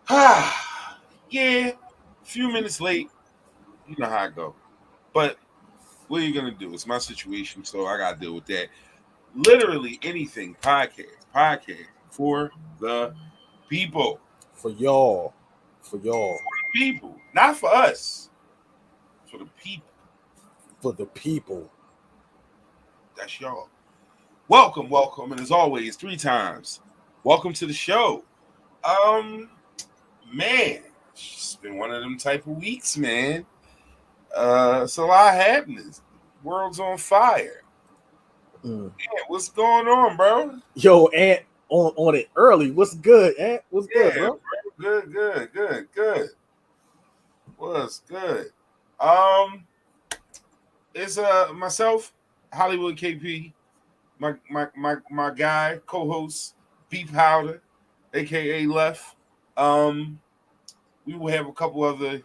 Yeah, a few minutes late. You know how I go. But what are you gonna do? It's my situation, so I gotta deal with that. Literally anything, podcast for the people. For y'all, People. Not for us. For the people. for the people. That's y'all. Welcome, and as always, three times. Welcome to the show. Um, man, it's been one of them type of weeks, man. It's a lot happening. World's on fire. Mm. Man, what's going on, bro? Yo, Ant, on it early. What's good, Ant? What's good, Yeah, bro? good. What's good? Um, it's myself, Hollywood KP, my guy, co-host, Beef Powder, aka Left. Um, we will have a couple other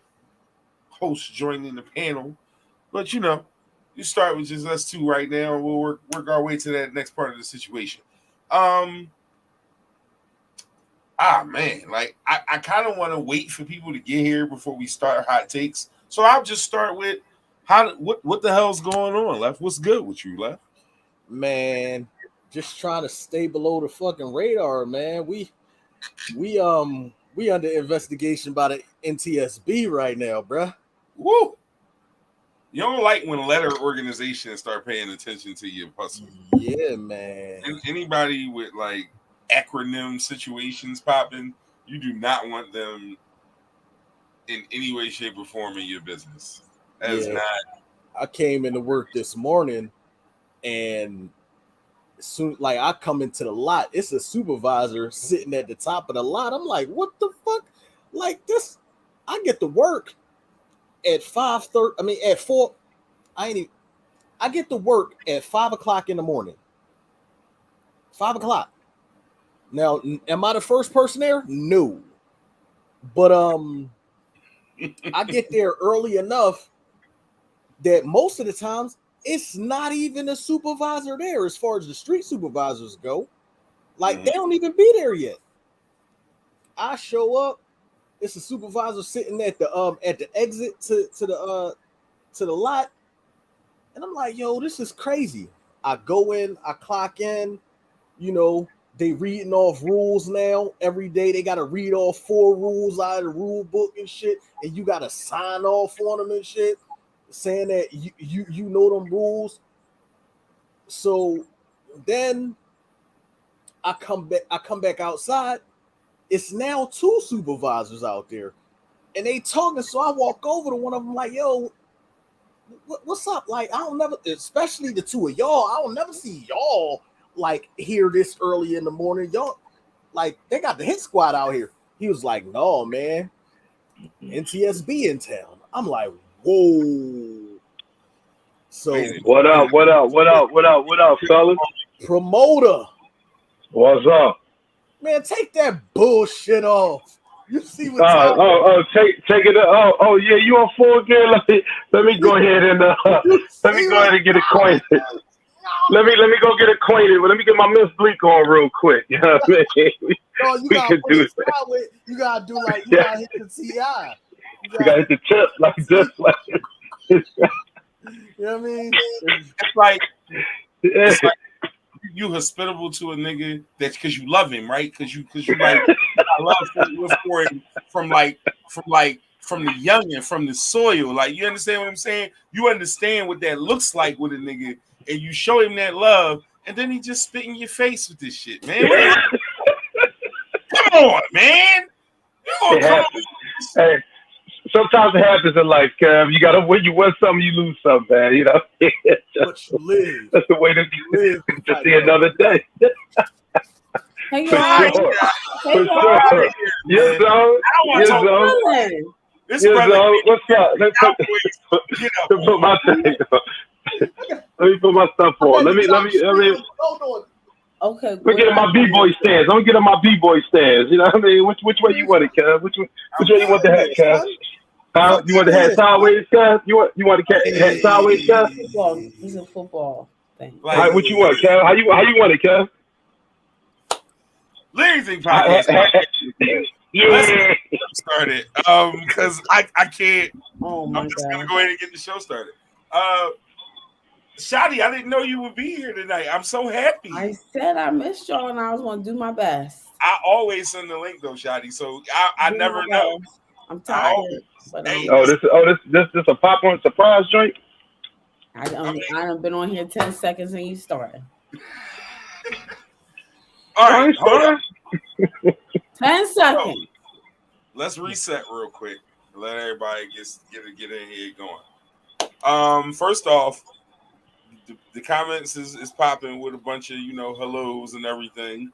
hosts joining the panel, but you start with just us two right now, and we'll work our way to that next part of the situation. Um, man, like I kind of want to wait for people to get here before we start hot takes. So I'll just start with what the hell's going on, Left? What's good with you, Left? Man, just trying to stay below the fucking radar, man. We under investigation by the NTSB right now, bruh. Woo! You don't like when letter organizations start paying attention to your hustle. Yeah, man. And anybody with like acronym situations popping, you do not want them in any way, shape, or form in your business. That is Yeah. not. I came into work this morning and soon like I come into the lot, it's a supervisor sitting at the top of the lot. I'm like, what the fuck? Like this, I get to work at 5:30. I mean at 4. I get to work at 5 o'clock in the morning. 5 o'clock. Now, am I the first person there? No. But I get there early enough that most of the times it's not even a supervisor there as far as the street supervisors go. Like they don't even be there yet. I show up, it's a supervisor sitting at the exit to the lot, and I'm like, yo, this is crazy. I go in, I clock in, they reading off rules now. Every day they gotta read off 4 rules out of the rule book and shit, and you gotta sign off on them and shit, saying that you know them rules. So then I come back outside. It's now 2 supervisors out there, and they talking. So I walk over to one of them like, yo, what's up? Like, I don't never, especially the 2 of y'all, I don't never see y'all like here this early in the morning. Y'all, like, they got the hit squad out here. He was like, no, man, NTSB in town. I'm like, whoa. So what up, fellas? Promoter, What's up? man, take that bullshit off. You see what? Take it. Yeah, you on full again? Let me go ahead and get acquainted. Let me go get acquainted. Let me get my Miss Bleak on real quick. You know what I mean? You gotta do that. You gotta do like you gotta hit the TI. You gotta hit the tip like just like. You know what I mean? It's like you hospitable to a nigga that's because you love him, right? Because you like I love for him from the youngin', from the soil. Like, you understand what I'm saying? You understand what that looks like with a nigga, and you show him that love, and then he just spit in your face with this shit, man. Come on, man. Hey, sometimes it happens in life, Kev. You gotta win. You win something, you lose something, man. You know. But you live. That's the way to see another day. Hey, For sure. For sure. Yes, zone. This brother, what's up? Let me put my thing on. Let me put my stuff on. Let me. Okay. We're getting my b-boy stance. I'm getting my b-boy stance. You know what I mean? Which way you want it, Kev? Which way you want the hat, Kev? You want the hat sideways, Kev? You want the hat sideways, Kev? Football. It's a football thing. All right, what you want, Kev? How you want it, Kev? Lazy podcast. Yeah. started. Because I can't. Oh my I'm just gonna god. go ahead and get the show started. Shotty, I didn't know you would be here tonight. I'm so happy. I said I missed y'all and I was gonna do my best. I always send the link though, Shotty. So I Do never my know. best. I'm tired, but Hey, This a popcorn surprise drink. I done been on here 10 seconds and you started. All right, hold on. 10 seconds. Let's reset real quick. Let everybody get in here going. First off, the comments is popping with a bunch of hellos and everything.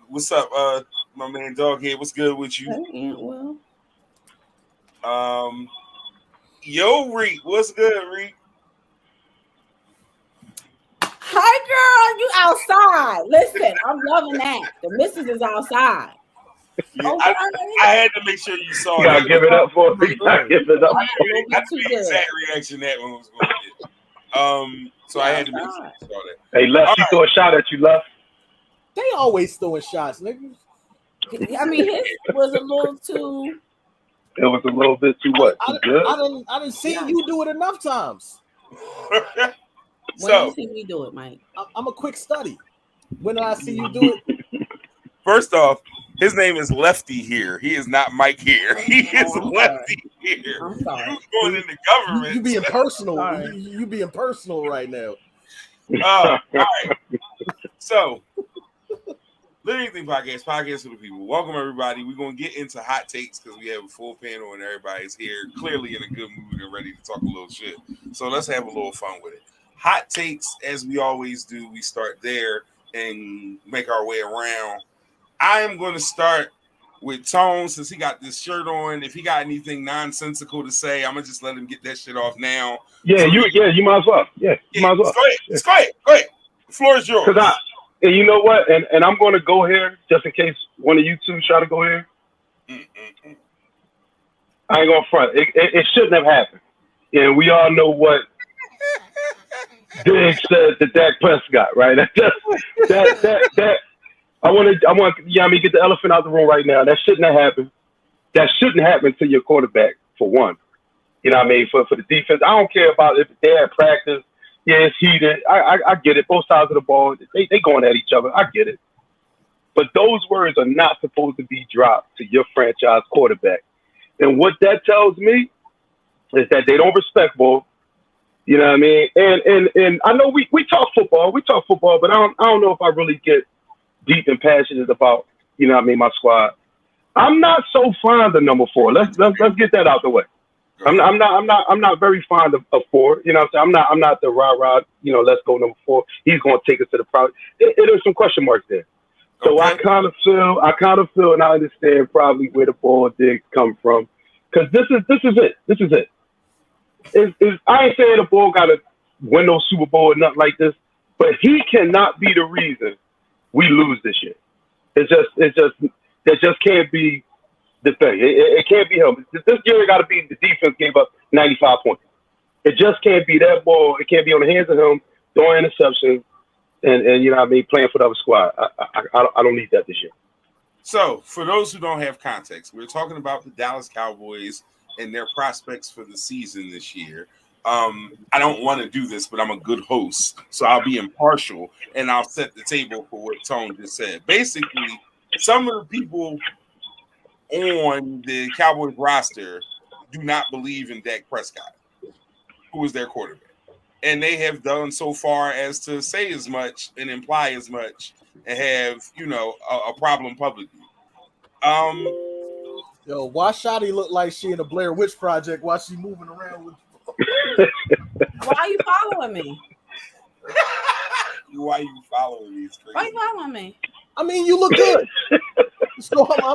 What's up, my man Doghead? What's good with you? Hey, Aunt Will. Yo, Reek, what's good, Reek? Hi, girl, you outside. Listen, I'm loving that. The missus is outside. Yeah, Okay. I had to make sure you saw You gotta that. give it up for me. Give it up. That's the exact reaction that one was going to get. So I had to make sure you saw that. Hey, Les, he threw a shot at you, Les. They always throwing shots, nigga. I mean, his was a little too. It was a little bit too what? Too good? I didn't see you do it enough times. When So, you see me do it, Mike? I'm a quick study. When I see you do it, first off, his name is Lefty here. He is not Mike here. He is I'm Lefty here. I'm sorry. You going into government? you being personal. Sorry. You being personal right now. All right. So, Lit Anything Podcast for the people. Welcome, everybody. We're going to get into hot takes because we have a full panel and everybody's here clearly in a good mood and ready to talk a little shit. So, let's have a little fun with it. Hot takes, as we always do, we start there and make our way around. I am going to start with Tone since he got this shirt on. If he got anything nonsensical to say, I'm going to just let him get that shit off now. Yeah, you might as well. Yeah, you might as well. Go ahead. The floor is yours. And you know what? And I'm going to go here just in case one of you two try to go here. I ain't going to front. It shouldn't have happened. And we all know what Diggs said to Dak Prescott, right? That I want to get the elephant out the room right now. That shouldn't have happened. That shouldn't happen to your quarterback, for one. You know what I mean? For the defense, I don't care about if they had practice. Yeah, it's heated. I get it. Both sides of the ball, they going at each other. I get it. But those words are not supposed to be dropped to your franchise quarterback. And what that tells me is that they don't respect ball. You know what I mean? And I know we talk football. But I don't know if I really get deep and passionate about, you know what I mean, my squad. I'm not so fond of number 4. Let's get that out the way. I'm not very fond of 4. You know what I'm saying? I'm not the rah, let's go number 4. He's gonna take us to the product. There's some question marks there. So okay. I kind of feel and I understand probably where the ball Diggs come from. Because this is it. I ain't saying the ball gotta win no Super Bowl or nothing like this, but he cannot be the reason we lose this year. That just can't be the thing. It can't be him. This year got to be the defense gave up 95 points. It just can't be that ball. It can't be on the hands of him throwing interceptions and you know what I mean, playing for the other squad. I don't need that this year. So for those who don't have context, we're talking about the Dallas Cowboys and their prospects for the season this year. I don't want to do this, but I'm a good host, so I'll be impartial and I'll set the table for what Tone just said. Basically, some of the people on the Cowboys roster do not believe in Dak Prescott, who is their quarterback. And they have done so far as to say as much and imply as much and have, a problem publicly. Yo, why Shotty look like she in a Blair Witch Project while she moving around with Why are you following me? Why are you following me? It's crazy. Why are you following me? I mean, you look good. So I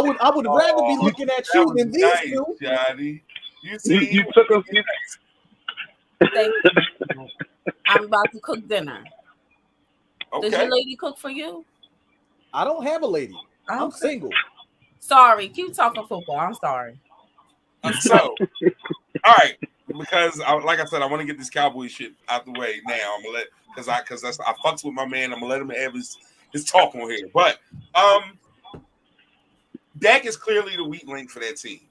would rather be looking at you than these two. Johnny. You took us. Thank you. I'm about to cook dinner. Okay. Does your lady cook for you? I don't have a lady. I'm single. Sorry, keep talking football. I'm sorry. So, all right, because like I said, I want to get this Cowboy shit out the way now. I'm gonna let because I fucks with my man. I'm gonna let him have his talk on here. But Dak is clearly the weak link for that team.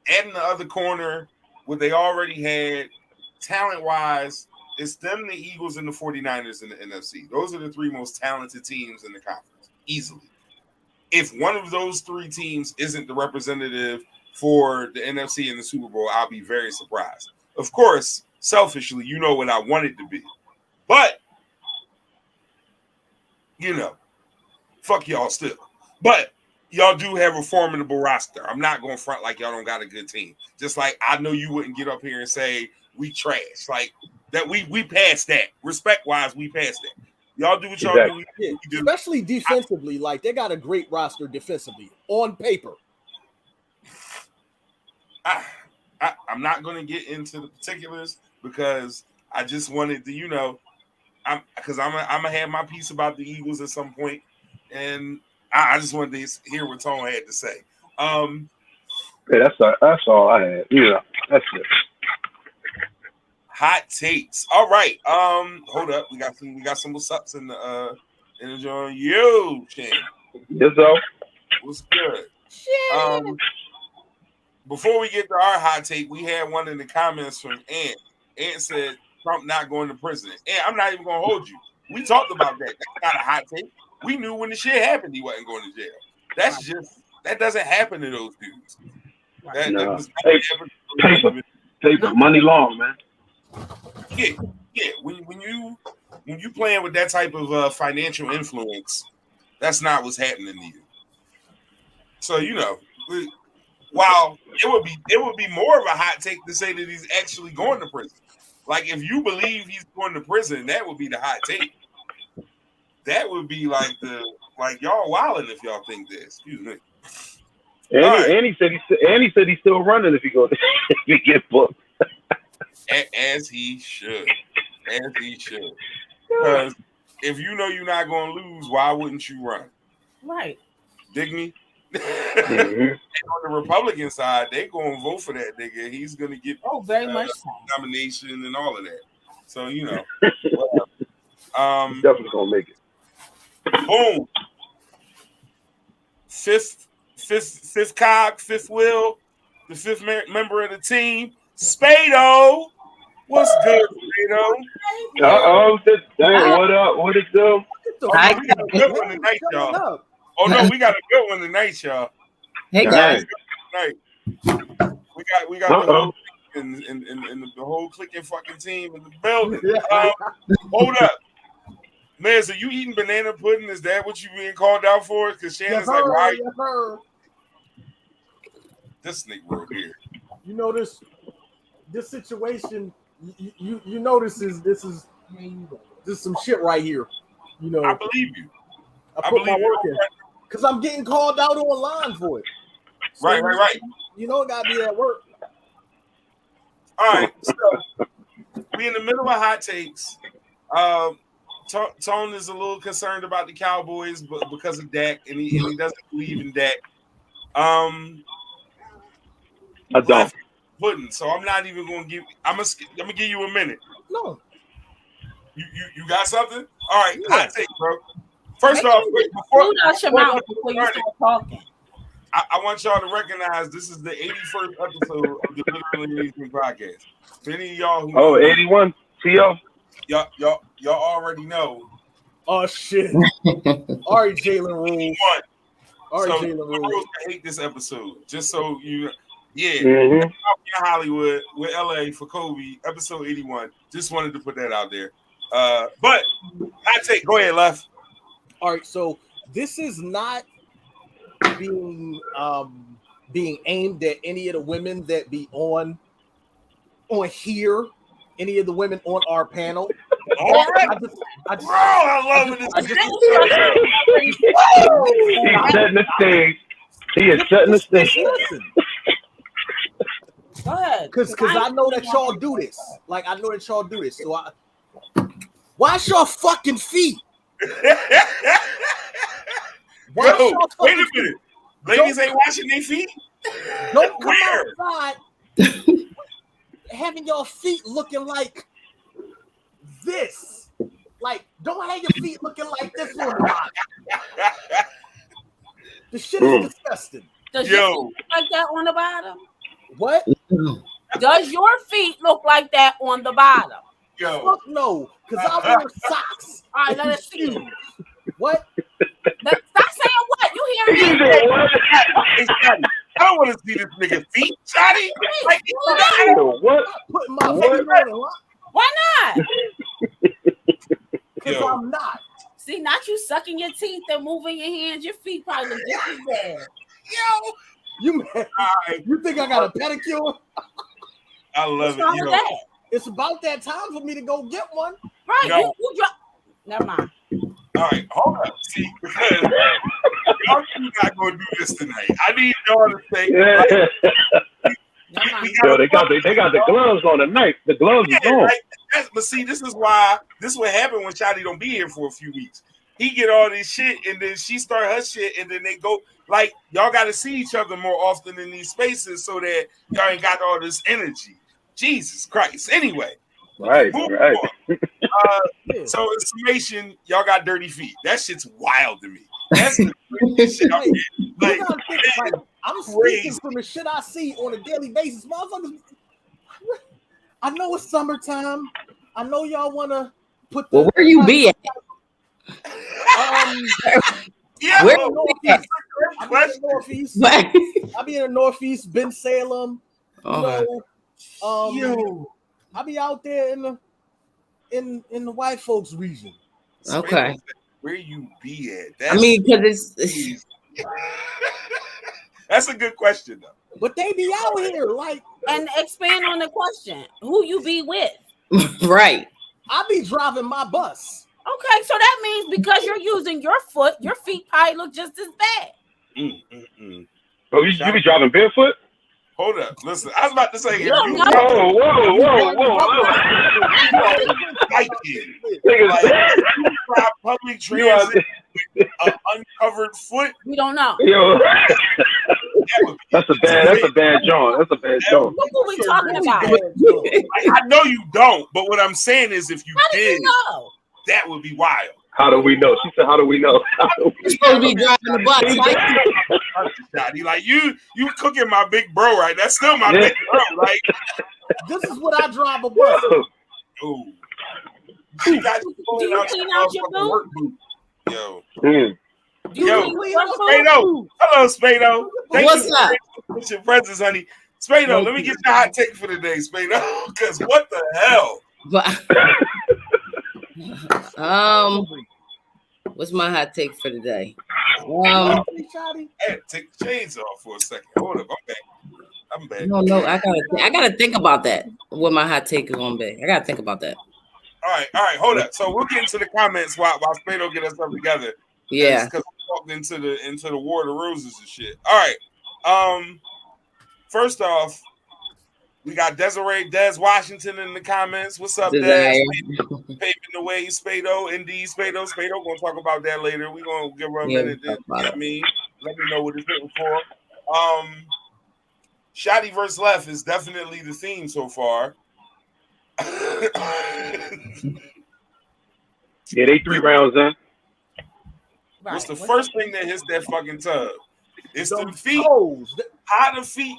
Adding the other corner, what they already had, talent-wise, it's them, the Eagles, and the 49ers in the NFC. Those are the three most talented teams in the conference, easily. If one of those three teams isn't the representative for the NFC in the Super Bowl, I'll be very surprised. Of course, selfishly, you know what I want it to be. But, fuck y'all still. But y'all do have a formidable roster. I'm not going to front like y'all don't got a good team. Just like I know you wouldn't get up here and say we trash. Like that we passed that. Respect-wise, we passed that. Y'all do what y'all do. Yeah, especially defensively. Like they got a great roster defensively on paper. I'm not going to get into the particulars because I just wanted to, I'm gonna have my piece about the Eagles at some point, and I just wanted to hear what Tone had to say. Yeah, that's all I had. That's it. Hot takes. All right. Hold up. We got some what's ups in the joint. Yo, Chan. Yes, though. What's good? Before we get to our hot take, we had one in the comments from Ant. Ant said Trump not going to prison. And I'm not even gonna hold you. We talked about that. That's not a hot take. We knew when the shit happened he wasn't going to jail. That doesn't happen to those dudes. Paper, money long, man. Yeah. When you playing with that type of financial influence, that's not what's happening to you. So while it would be more of a hot take to say that he's actually going to prison. Like if you believe he's going to prison, that would be the hot take. That would be like y'all wilding if y'all think this. Excuse me. And he said he's still running if he goes if he get booked. As he should. Because if you know you're not going to lose, why wouldn't you run? Right. Dig me? Mm-hmm. And on the Republican side, they going to vote for that nigga. He's going to get very much so. Nomination and all of that. So, definitely going to make it. Boom. Fifth cog, fifth wheel, the fifth member of the team, Spado. What's good, Spado? What up? What it do? We got a good one tonight, y'all. Oh no, we got a good one tonight, y'all. Hey guys. We got the whole and the whole clicking fucking team in the building. Hold up. Miz, are you eating banana pudding? Is that what you being called out for? Because Shannon's like, why? This nigga right here. You know this situation. You know this is some shit right here. I believe you. I put my work in because I'm getting called out online for it. So right. It gotta be at work. All right, so we in the middle of hot takes. Tone is a little concerned about the Cowboys, but because of Dak, and he doesn't believe in Dak. I don't. Pudding, so I'm not even gonna give. I'm gonna give you a minute. No. You got something? All right, hot take, bro. First off, before you start talking, I want y'all to recognize this is the 81st episode of the Literally Anything podcast. For any of y'all who 81, T.O. Y'all already know. Oh shit! All right, Jalen Rule. All right, Jalen Rule. I hate this episode. Just so you, Hollywood with LA for Kobe, episode 81. Just wanted to put that out there. But I take. Go ahead, Left. All right, so this is not being aimed at any of the women that be on here, any of the women on our panel. All right. I love it. He's setting the stage. He is setting the stage. Go ahead. Because I know that y'all do this. Like, I know that y'all do this. So wash your fucking feet. Wait a minute. Ladies ain't washing their feet? Don't come outside having your feet looking like this. Like, don't have your feet looking like this one. The shit is disgusting. Does your feet look like that on the bottom? What? Does your feet look like that on the bottom? Yo, Fuck no, because I wear socks. All right, let us see. What? Stop saying what? You hear me? hey, Shotty, I don't want to see this nigga feet, Shotty. Like, What? Putting my feet on it. Why not? Because I'm not. See, not you sucking your teeth and moving your hands. Your feet probably look just as bad. Yo, You think I got a pedicure? I love What's it. wrong with that? It's about that time for me to go get one. Right. No. You never mind. All right, hold up. See, because y'all two not gonna do this tonight. I need y'all to say, Yeah. Never mind. Yo, they got the gloves on tonight. The gloves is on. Like, but see, this is what happened when Shotty don't be here for a few weeks. He get all this shit, and then she start her shit, and then they go like y'all got to see each other more often in these spaces so that y'all ain't got all this energy. Jesus Christ. Anyway, Right. moving on. So in summation, y'all got dirty feet. That shit's wild to me. That's the craziest shit. You Like, gotta think, like, I'm speaking from the shit I see on a daily basis. Motherfuckers, I know it's summertime. I know y'all want to put the... Well, where you be at? yeah, Where well, you be at? I be in the Northeast. I be in the Northeast, Ben Salem. Okay. I be out there in the white folks region. Okay. Where you be at? I mean, because it's that's a good question though. But they be out here like, And expand on the question. Who you be with? right. I be driving my bus. Okay, so that means because you're using your foot, your feet probably look just as bad. Oh, you be driving barefoot? Hold up, listen. I was about to say, No, if you no. Whoa. biking, Niggas- like, you drive public transit with an uncovered foot, We don't know. Yo, that would be that's a bad joint. That's a bad joint. Look what we talking about. like, I know you don't, but what I'm saying is, if you How do did, you know? that would be wild. How do we know? She said, how do we know? You're supposed to be driving the bus. Like, Shotty, like you cooking my big bro, right? That's still my big bro, like. This is what I drive a bus. Ooh. She got you Do you clean out your motherfucking work boot. Yo. Mm. Do you Yo, clean your foot? Spado. Hello, Spado. Thank What's you up? for your presence, honey. Spado, let me get your hot take for the day, Spado. Because what the hell? but, what's my hot take for today? I had to take the chains off for a second. Hold up, I'm back. No, I gotta think about that. What my hot take is gonna be. I gotta think about that. All right, hold up. So we'll get into the comments while Spado get us up together. Yeah. Because we walked into the War of the Roses and shit. All right. First off, we got Des Washington in the comments. What's up, Des? Paving the way, Spado. Indeed, Spado. Spado gonna talk about that later. We're gonna give her a minute. You know what I mean, let me know what it's hitting for. Shotty versus Left is definitely the theme so far. Yeah, they 3 rounds in. What's the first thing that hits that fucking tub? It's the feet. Toes. How the feet?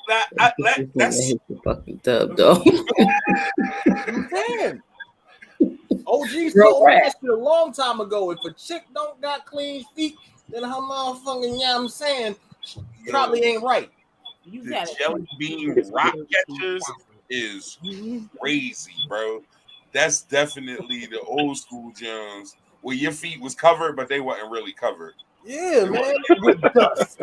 That's fucking tub, though. Man. OG Real told me rap. that shit a long time ago. If a chick don't got clean feet, then her motherfucking, you know what I'm saying, probably ain't right. You the got it. jelly bean rock catchers is crazy, bro. That's definitely the old school Jones where your feet was covered, but they wasn't really covered. Yeah, man. With dust.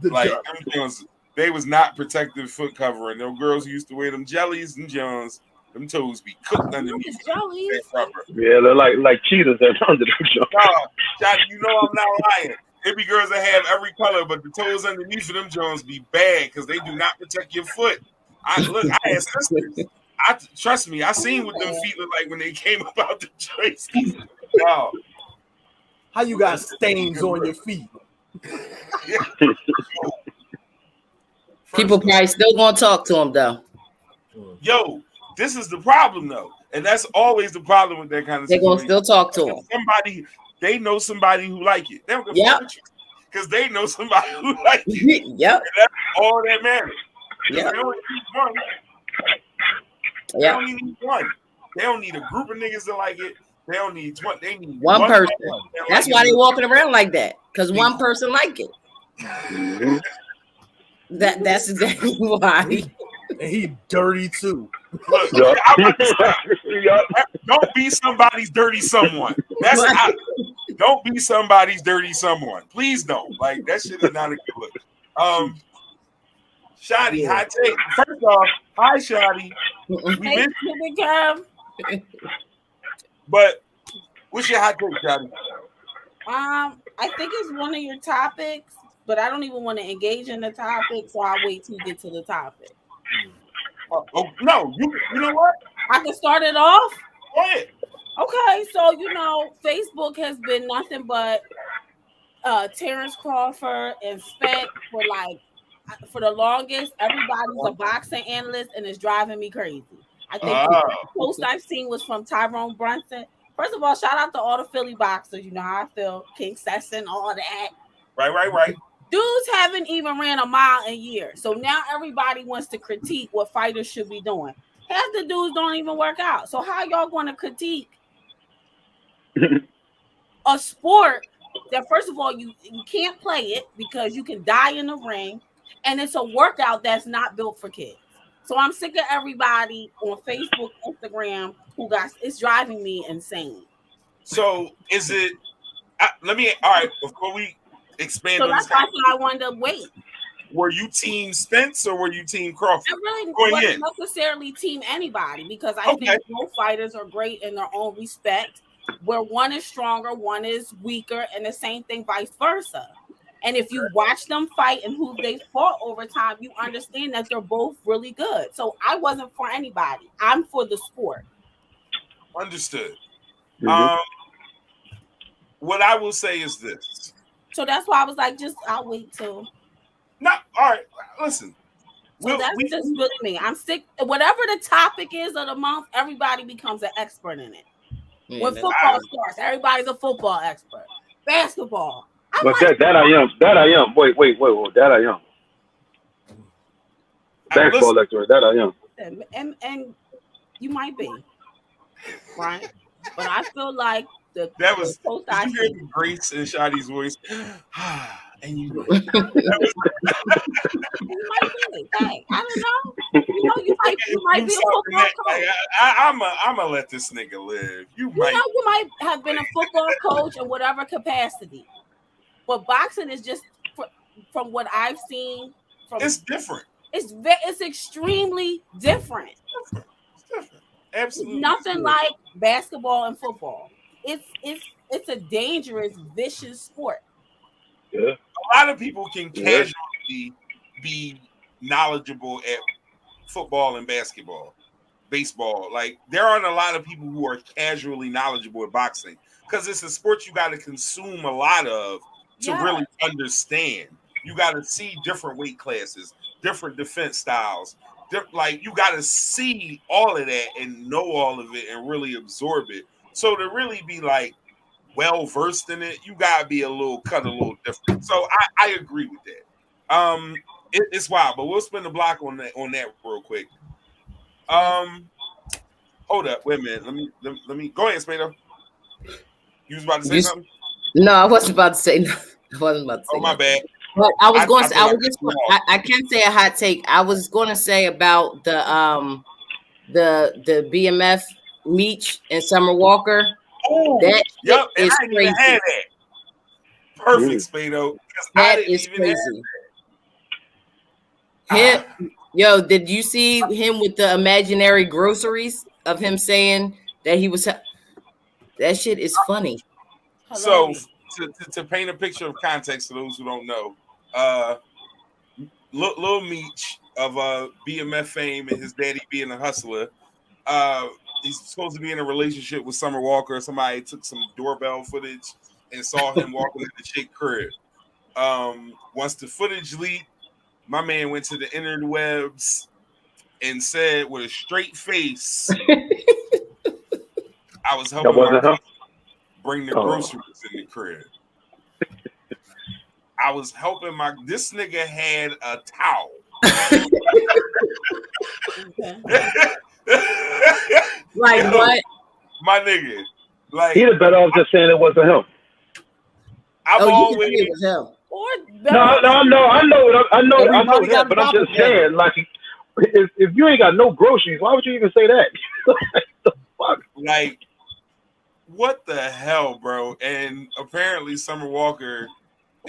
Like them Jones, they was not protective foot covering. Them girls who used to wear them jellies and Jones, them toes be cooked underneath. Jellies. Yeah, they're like cheetahs that under the joint. Johnny, you know I'm not lying. It be girls that have every color, but the toes underneath of them Jones be bad because they do not protect your foot. I had sisters. Trust me, I seen what them feet look like when they came up out the joints. No. How you got stains on your feet? People probably still gonna talk to him though. Yo, this is the problem though, and that's always the problem with that kind of They're situation. gonna still talk to him. They know somebody who like it. They don't give a fuck with you. because they know somebody who like you. Yep. And that's all that matters. Yep. They only need one. They Yep. only need one. They don't need a group of niggas that like it. They don't need 20. They need One person. that That's like why it. they walking around like that, because one person like it. That's exactly why. And he dirty too. Look, Yup. I'm about to say, Yup. don't be somebody's dirty someone. That's don't be somebody's dirty someone. Please don't. Like that shit is not a good look. Shotty, Yeah. hot take. First off, hi Shotty. We Hey, missed, Cubic Curve. but what's your hot take, Shotty? I think it's one of your topics, but I don't even want to engage in the topic, so I'll wait till you get to the topic. Oh no, you know what? I can start it off. Go ahead. Okay, so Facebook has been nothing but Terrence Crawford and Spec for the longest. Everybody's a boxing analyst, and it's driving me crazy. I think the post I've seen was from Tyrone Brunson. First of all, shout out to all the Philly boxers. You know how I feel. King Sesson, all that. Right. Dudes haven't even ran a mile in years. So now everybody wants to critique what fighters should be doing. Half the dudes don't even work out. So how y'all going to critique a sport that, first of all, you can't play it because you can die in the ring, and it's a workout that's not built for kids. So I'm sick of everybody on Facebook, Instagram it's driving me insane. So is it? All right. Before we expand So on that's this, why I wanted to wait. were you team Spence or were you team Crawford? I really Going wasn't in. necessarily team anybody because I Okay. think both fighters are great in their own respect. Where one is stronger, one is weaker, and the same thing vice versa. And if you watch them fight and who they fought over time, you understand that they're both really good. So I wasn't for anybody. I'm for the sport. Understood. Mhm. What I will say is this. So that's why I was like, I'll wait till. No, all right. Listen. So that's just really me. I'm sick. Whatever the topic is of the month, everybody becomes an expert in it. When football starts, everybody's a football expert. Basketball. But that I am. Wait. That I am. Basketball lecturer. That I am. And you might be, right? But I feel like that was. post Did I you hear see. the grace in Shotty's voice? And you. You might be. Hey, I don't know. You might be a football coach. I'm gonna let this nigga live. You might have been a football coach in whatever capacity, but boxing is just from what I've seen. It's different. It's extremely different. It's different. Absolutely. It's nothing like basketball and football. It's a dangerous, vicious sport. Yeah. A lot of people can casually be knowledgeable at football and basketball, baseball. Like there aren't a lot of people who are casually knowledgeable at boxing because it's a sport you got to consume a lot of to really understand. You got to see different weight classes, different defense styles. Like you got to see all of that and know all of it and really absorb it. So to really be like well versed in it, you gotta be a little different. So I agree with that. It's wild, but we'll spin the block on that real quick. Hold up, wait a minute. Let me go ahead, Spado. You was about to say something? No, I wasn't about to say nothing. Oh, my bad. But I was going to say, I can't say a hot take. I was going to say about the BMF Meech and Summer Walker. Oh, that is crazy. That. Perfect, Spado. That is crazy. Yo, did you see him with the imaginary groceries of him saying that he was? That shit is funny. So to paint a picture of context to those who don't know, Lil Meech of BMF fame and his daddy being a hustler, he's supposed to be in a relationship with Summer Walker. Somebody took some doorbell footage and saw him walking in the chick crib. Once the footage leaked, my man went to the interwebs and said with a straight face, I was helping my bring the groceries in the crib. I was helping this nigga had a towel. Like Yo, what? my nigga. Like He'd have better off just saying it wasn't him. I've Oh, you always can say it was him. Or No, I know Everybody that, got but I'm just doppelganger. saying, like, if you ain't got no groceries, why would you even say that? Like, the fuck? like, what the hell, bro? And apparently Summer Walker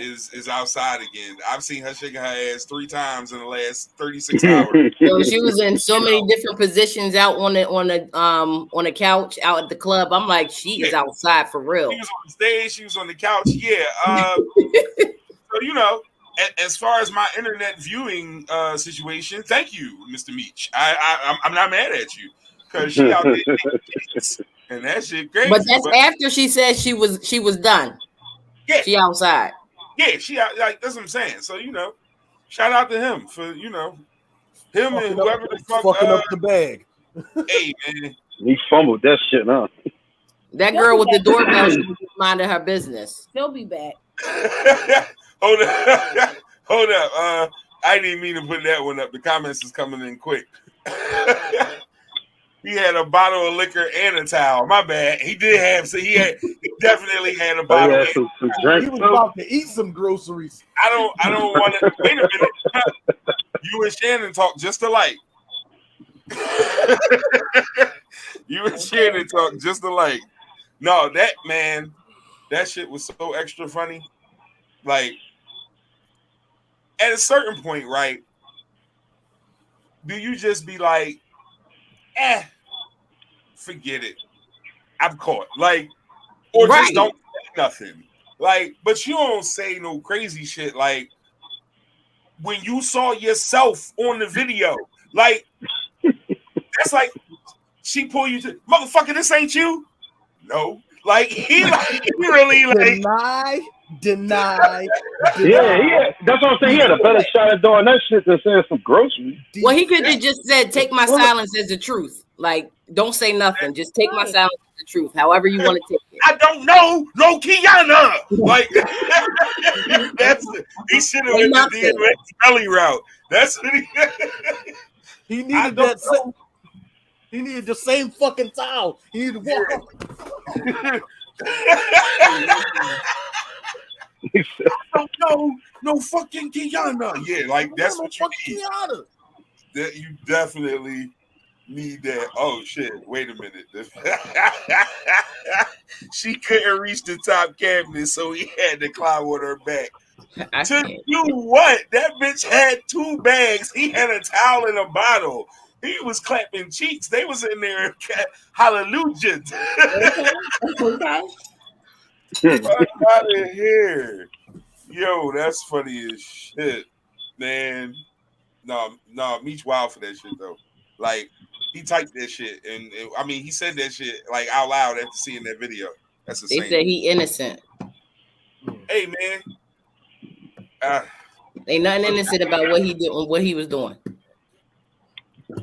is outside again. I've seen her shaking her ass 3 times in the last 36 hours. So she was in so many different positions out on the couch out at the club. I'm like, she is outside for real. She was on the stage, she was on the couch. Yeah. So as far as my internet viewing situation, thank you, Mr. Meach. I'm not mad at you because she out there and that shit crazy. But that's after she said she was done. Yeah. She outside. Yeah, she out, like that's what I'm saying. So shout out to him for him and whoever the fuck fucking up the bag. Hey man, He fumbled that shit, huh? That girl with the doorbell, she was minding her business. He'll be back. Hold up. Hold up. I didn't mean to put that one up. The comments is coming in quick. He had a bottle of liquor and a towel. My bad. He definitely had a bottle. Yeah, some drinks. He was about to eat some groceries. I don't want to wait a minute. You and Shannon talk just alike. You and Shannon talk just alike. No, that shit was so extra funny. Like, at a certain point, right? Do you just be like, forget it, I'm caught. Like, or just don't say nothing. Like, but you don't say no crazy shit. Like, when you saw yourself on the video, like, that's like, she pull you to, motherfucker, this ain't you. No. Like, he really like deny. Yeah. That's what I'm saying. He had a better shot at doing that shit than saying some groceries. Well, he could have just said, "Take my silence as the truth." Like, don't say nothing. Just take my silence as the truth. However you want to take it. I don't know, no Kiana. Like, he should have went the DMX belly route. That's what he needed that. He needed the same fucking towel. He needed to walk up. I don't know, no fucking Kiana. Yeah, like that's what you need. Kiana. That you definitely need that. Oh shit! Wait a minute. She couldn't reach the top cabinet, so he had to climb on her back. To do what? That bitch had 2 bags. He had a towel and a bottle. He was clapping cheeks. They was in there, hallelujah. Okay. Fuck out of here. Yo, that's funny as shit, man. No, Meech wild for that shit though. Like, he typed that shit, and I mean, he said that shit like out loud after seeing that video. That's the They same. said he innocent. Hey man, Ain't nothing innocent about what he did, what he was doing.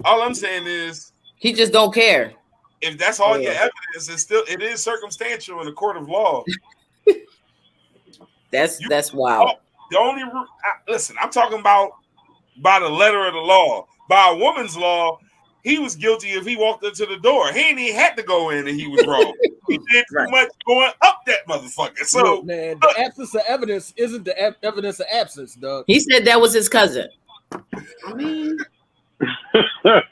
all I'm saying is, he just don't care. If that's all your evidence, it is circumstantial in the court of law. That's wild. The only listen, I'm talking about by the letter of the law. By a woman's law, he was guilty if he walked into the door. He ain't even had to go in, and he was wrong. He did too much going up that motherfucker. So, look, man, the absence of evidence isn't the evidence of absence, dog. He said that was his cousin. I mean, but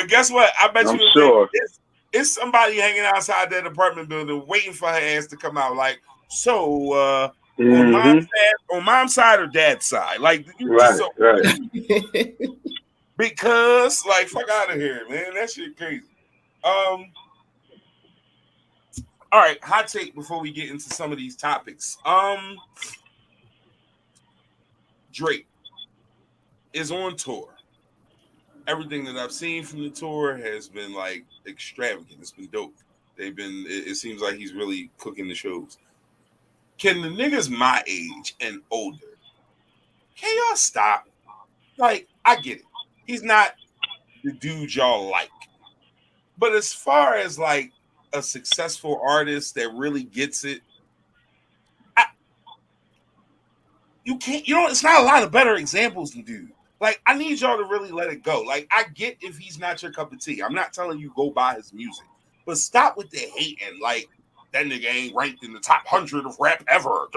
guess what? I bet I'm you sure. it's somebody hanging outside that apartment building waiting for her ass to come out. Like, so on mom's side or dad's side? Like, right. Because, like, fuck out of here, man. That shit crazy. All right, hot take before we get into some of these topics. Drake is on tour. Everything that I've seen from the tour has been like extravagant. It's been dope. It seems like he's really cooking the shows. Can the niggas my age and older, can y'all stop? Like, I get it. He's not the dude y'all like. But as far as like a successful artist that really gets it, you can't. You know, it's not a lot of better examples than dude. Like, I need y'all to really let it go. Like, I get if he's not your cup of tea. I'm not telling you go buy his music, but stop with the hating. Like, that nigga ain't ranked in the top 100 of rap ever.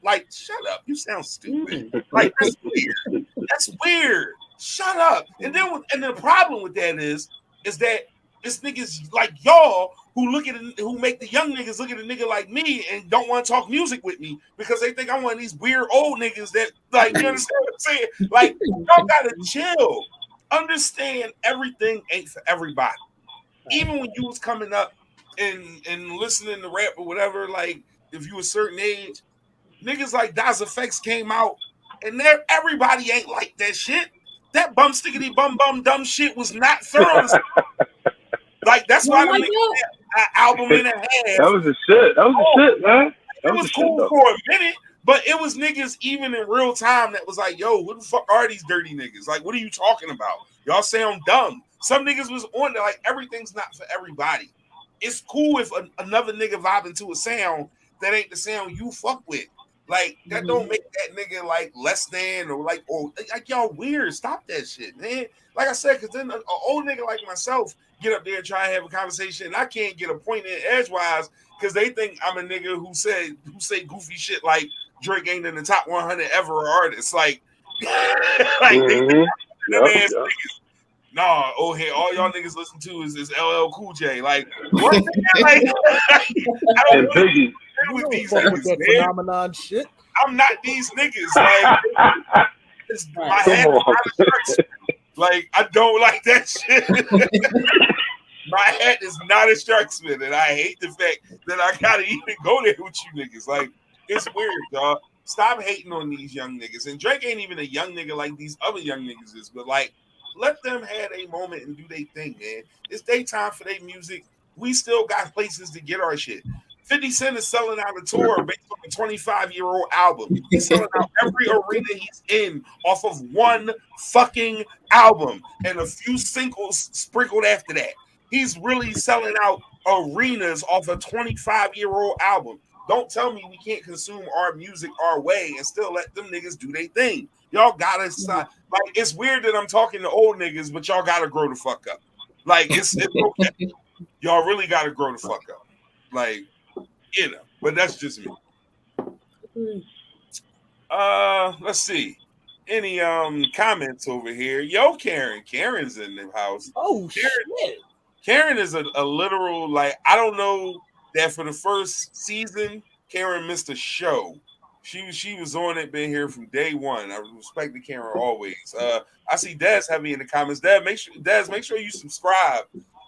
Like, shut up. You sound stupid. Like, that's weird. That's weird. Shut up. And the problem with that is that this niggas like y'all who make the young niggas look at a nigga like me and don't want to talk music with me because they think I'm one of these weird old niggas that, like, you understand what I'm saying? Like, y'all gotta chill. Understand everything ain't for everybody. Even when you was coming up and listening to rap or whatever, like, if you a certain age, niggas like Das Effects came out and everybody ain't like that shit. That bum stickity bum bum dumb shit was not thorough. Like, that's why they made that album in a half. That was the shit. That was the shit, man. It was cool for a minute, but it was niggas even in real time that was like, yo, what the fuck are these dirty niggas? Like, what are you talking about? Y'all sound dumb. Some niggas was on there, like, everything's not for everybody. It's cool if another nigga vibing to a sound that ain't the sound you fuck with. Like, that don't make that nigga like less than or like y'all weird. Stop that shit, man. Like I said, because then an old nigga like myself get up there and try to have a conversation, and I can't get a point in edgewise because they think I'm a nigga who say goofy shit like Drake ain't in the top 100 ever artists. Like, like they think ass niggas. Nah, hey, all y'all niggas listen to is LL Cool J. Like, what? Like, I don't Biggie. With these With niggas, that man. phenomenon shit. I'm not these niggas. Like, my hat is not a shark. Like, I don't like that shit. My hat is not a sharksman, and I hate the fact that I gotta even go there with you niggas. Like, it's weird, dog. Stop hating on these young niggas. And Drake ain't even a young nigga like these other young niggas is, but like, let them have a moment and do their thing, man. It's daytime for their music. We still got places to get our shit. 50 Cent is selling out a tour based on a 25-year-old album. He's selling out every arena he's in off of one fucking album and a few singles sprinkled after that. He's really selling out arenas off a 25-year-old album. Don't tell me we can't consume our music our way and still let them niggas do their thing. Y'all gotta stop. Like, it's weird that I'm talking to old niggas, but y'all gotta grow the fuck up. Like, it's okay. Y'all really gotta grow the fuck up. Like, you know, but that's just me. Let's see. Any comments over here? Yo, Karen. Karen's in the house. Oh, Karen, shit. Karen is a literal, like, I don't know that for the first season, Karen missed a show. She was on it, been here from day one. I respect the Karen always. I see Dez heavy in the comments. Dez, make sure you subscribe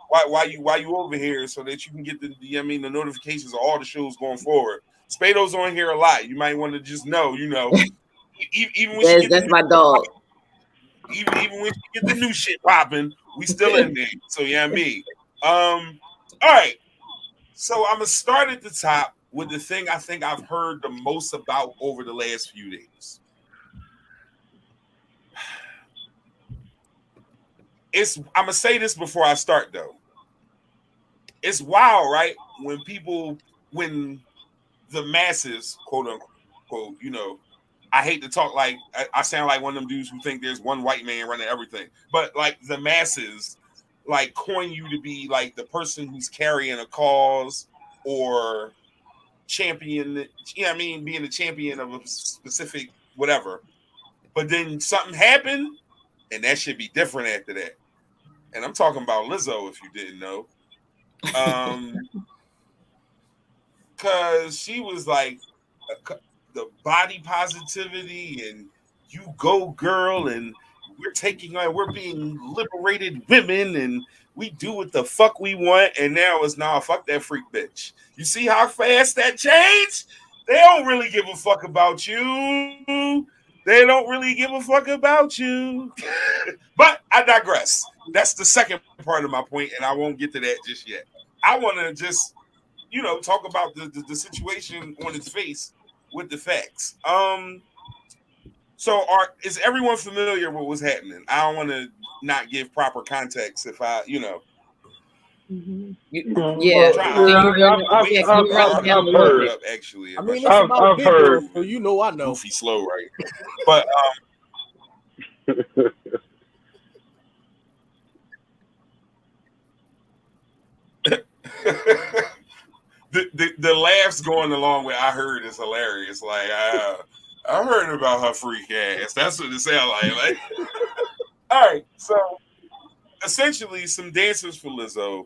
while you over here so that you can get the notifications of all the shows going forward. Spado's on here a lot. You might want to just know, you know, even when that's my dog. Even when she get the new shit popping, we still in there. So yeah, me. All right. So I'm gonna start at the top with the thing I think I've heard the most about over the last few days. I'm gonna say this before I start though. It's wild, right? When the masses, quote unquote, you know, I hate to talk like I sound like one of them dudes who think there's one white man running everything, but like the masses, like coin you to be like the person who's carrying a cause or champion, you know what I mean, being a champion of a specific whatever. But then something happened, and that should be different after that. And I'm talking about Lizzo, if you didn't know. Because she was like the body positivity and you go girl and we're being liberated women and we do what the fuck we want, and now it's fuck that freak bitch. You see how fast that changed? They don't really give a fuck about you. They don't really give a fuck about you. But I digress. That's the second part of my point, and I won't get to that just yet. I want to just, you know, talk about the situation on its face with the facts. So is everyone familiar with what's happening? I don't want to not give proper context if I, you know. Yeah. I've heard. Actually, I mean, it's about I've big heard. girls, so you know I know. Goofy slow right, but the laughs going along with I heard is hilarious. Like I heard about her freak ass. That's what it sounds like. All right, so essentially, some dancers for Lizzo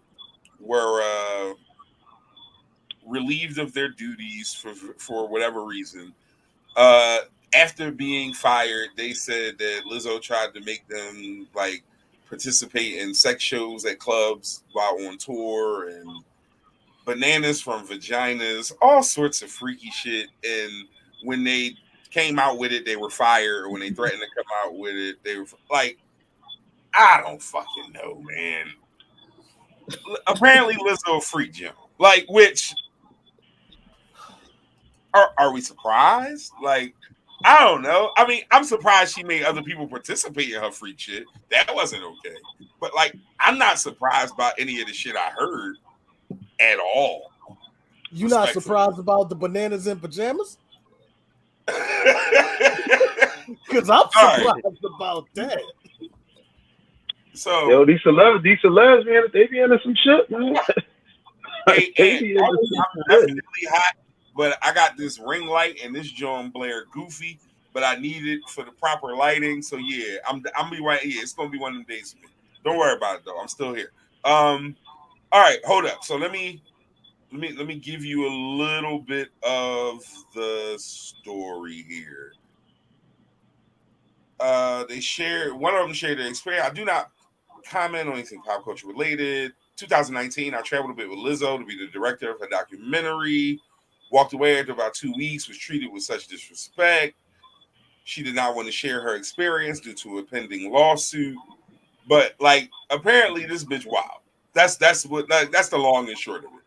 were relieved of their duties for whatever reason. After being fired, they said that Lizzo tried to make them like participate in sex shows at clubs while on tour and bananas from vaginas, all sorts of freaky shit. And when they came out with it, they were fired. Or when they threatened to come out with it, they were like, I don't fucking know, man. Apparently, Lizzo a freak Jim. Like, which are we surprised? Like, I don't know. I mean, I'm surprised she made other people participate in her freak shit. That wasn't okay. But like, I'm not surprised by any of the shit I heard at all. You not surprised about the bananas in pajamas? Because I'm surprised about that. So, yo, these celebs, man, they be into some shit, man. I'm definitely hot, but I got this ring light and this John Blair goofy, but I need it for the proper lighting. So yeah, I'm be right. Yeah, it's gonna be one of them days for me. Don't worry about it though. I'm still here. All right, hold up. So let me give you a little bit of the story here. They shared, one of them shared their experience. I do not comment on anything pop culture related. 2019, I traveled a bit with Lizzo to be the director of her documentary. Walked away after about 2 weeks, was treated with such disrespect. She did not want to share her experience due to a pending lawsuit. But like, apparently this bitch wild. That's the long and short of it.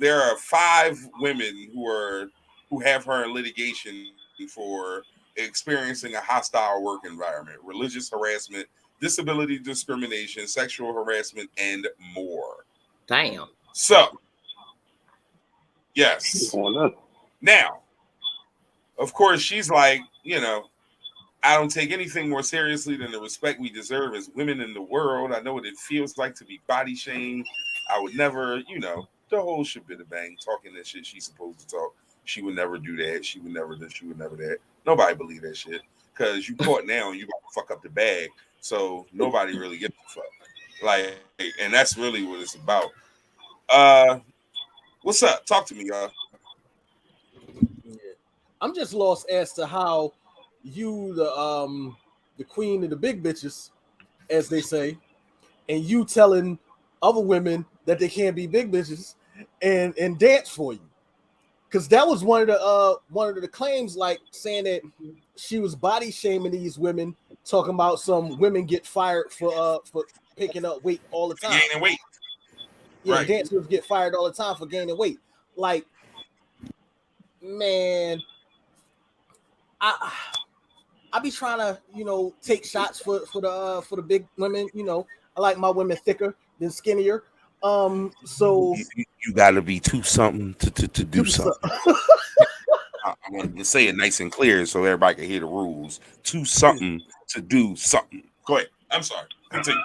There are 5 women who have her in litigation for experiencing a hostile work environment, religious harassment, disability discrimination, sexual harassment, and more. Damn. So, yes. Now, of course, she's like, I don't take anything more seriously than the respect we deserve as women in the world. I know what it feels like to be body shamed. I would never, the whole shebang, talking that shit she's supposed to talk. She would never do that. She would never this. She would never that. Nobody believe that shit because you caught now and you about to fuck up the bag. So nobody really gives a fuck. Like, and that's really what it's about. What's up? Talk to me, y'all. Yeah. I'm just lost as to how you, the queen of the big bitches, as they say, and you telling other women that they can't be big bitches and dance for you. Because that was one of the claims, like saying that she was body shaming these women, talking about some women get fired for picking up weight all the time. Gaining weight. Yeah, right. Dancers get fired all the time for gaining weight. Like, man, I be trying to, take shots for the big women. I like my women thicker than skinnier. So you got to be too something to do something. I'm going to say it nice and clear so everybody can hear the rules. Too something to do something. Go ahead. I'm sorry. Continue.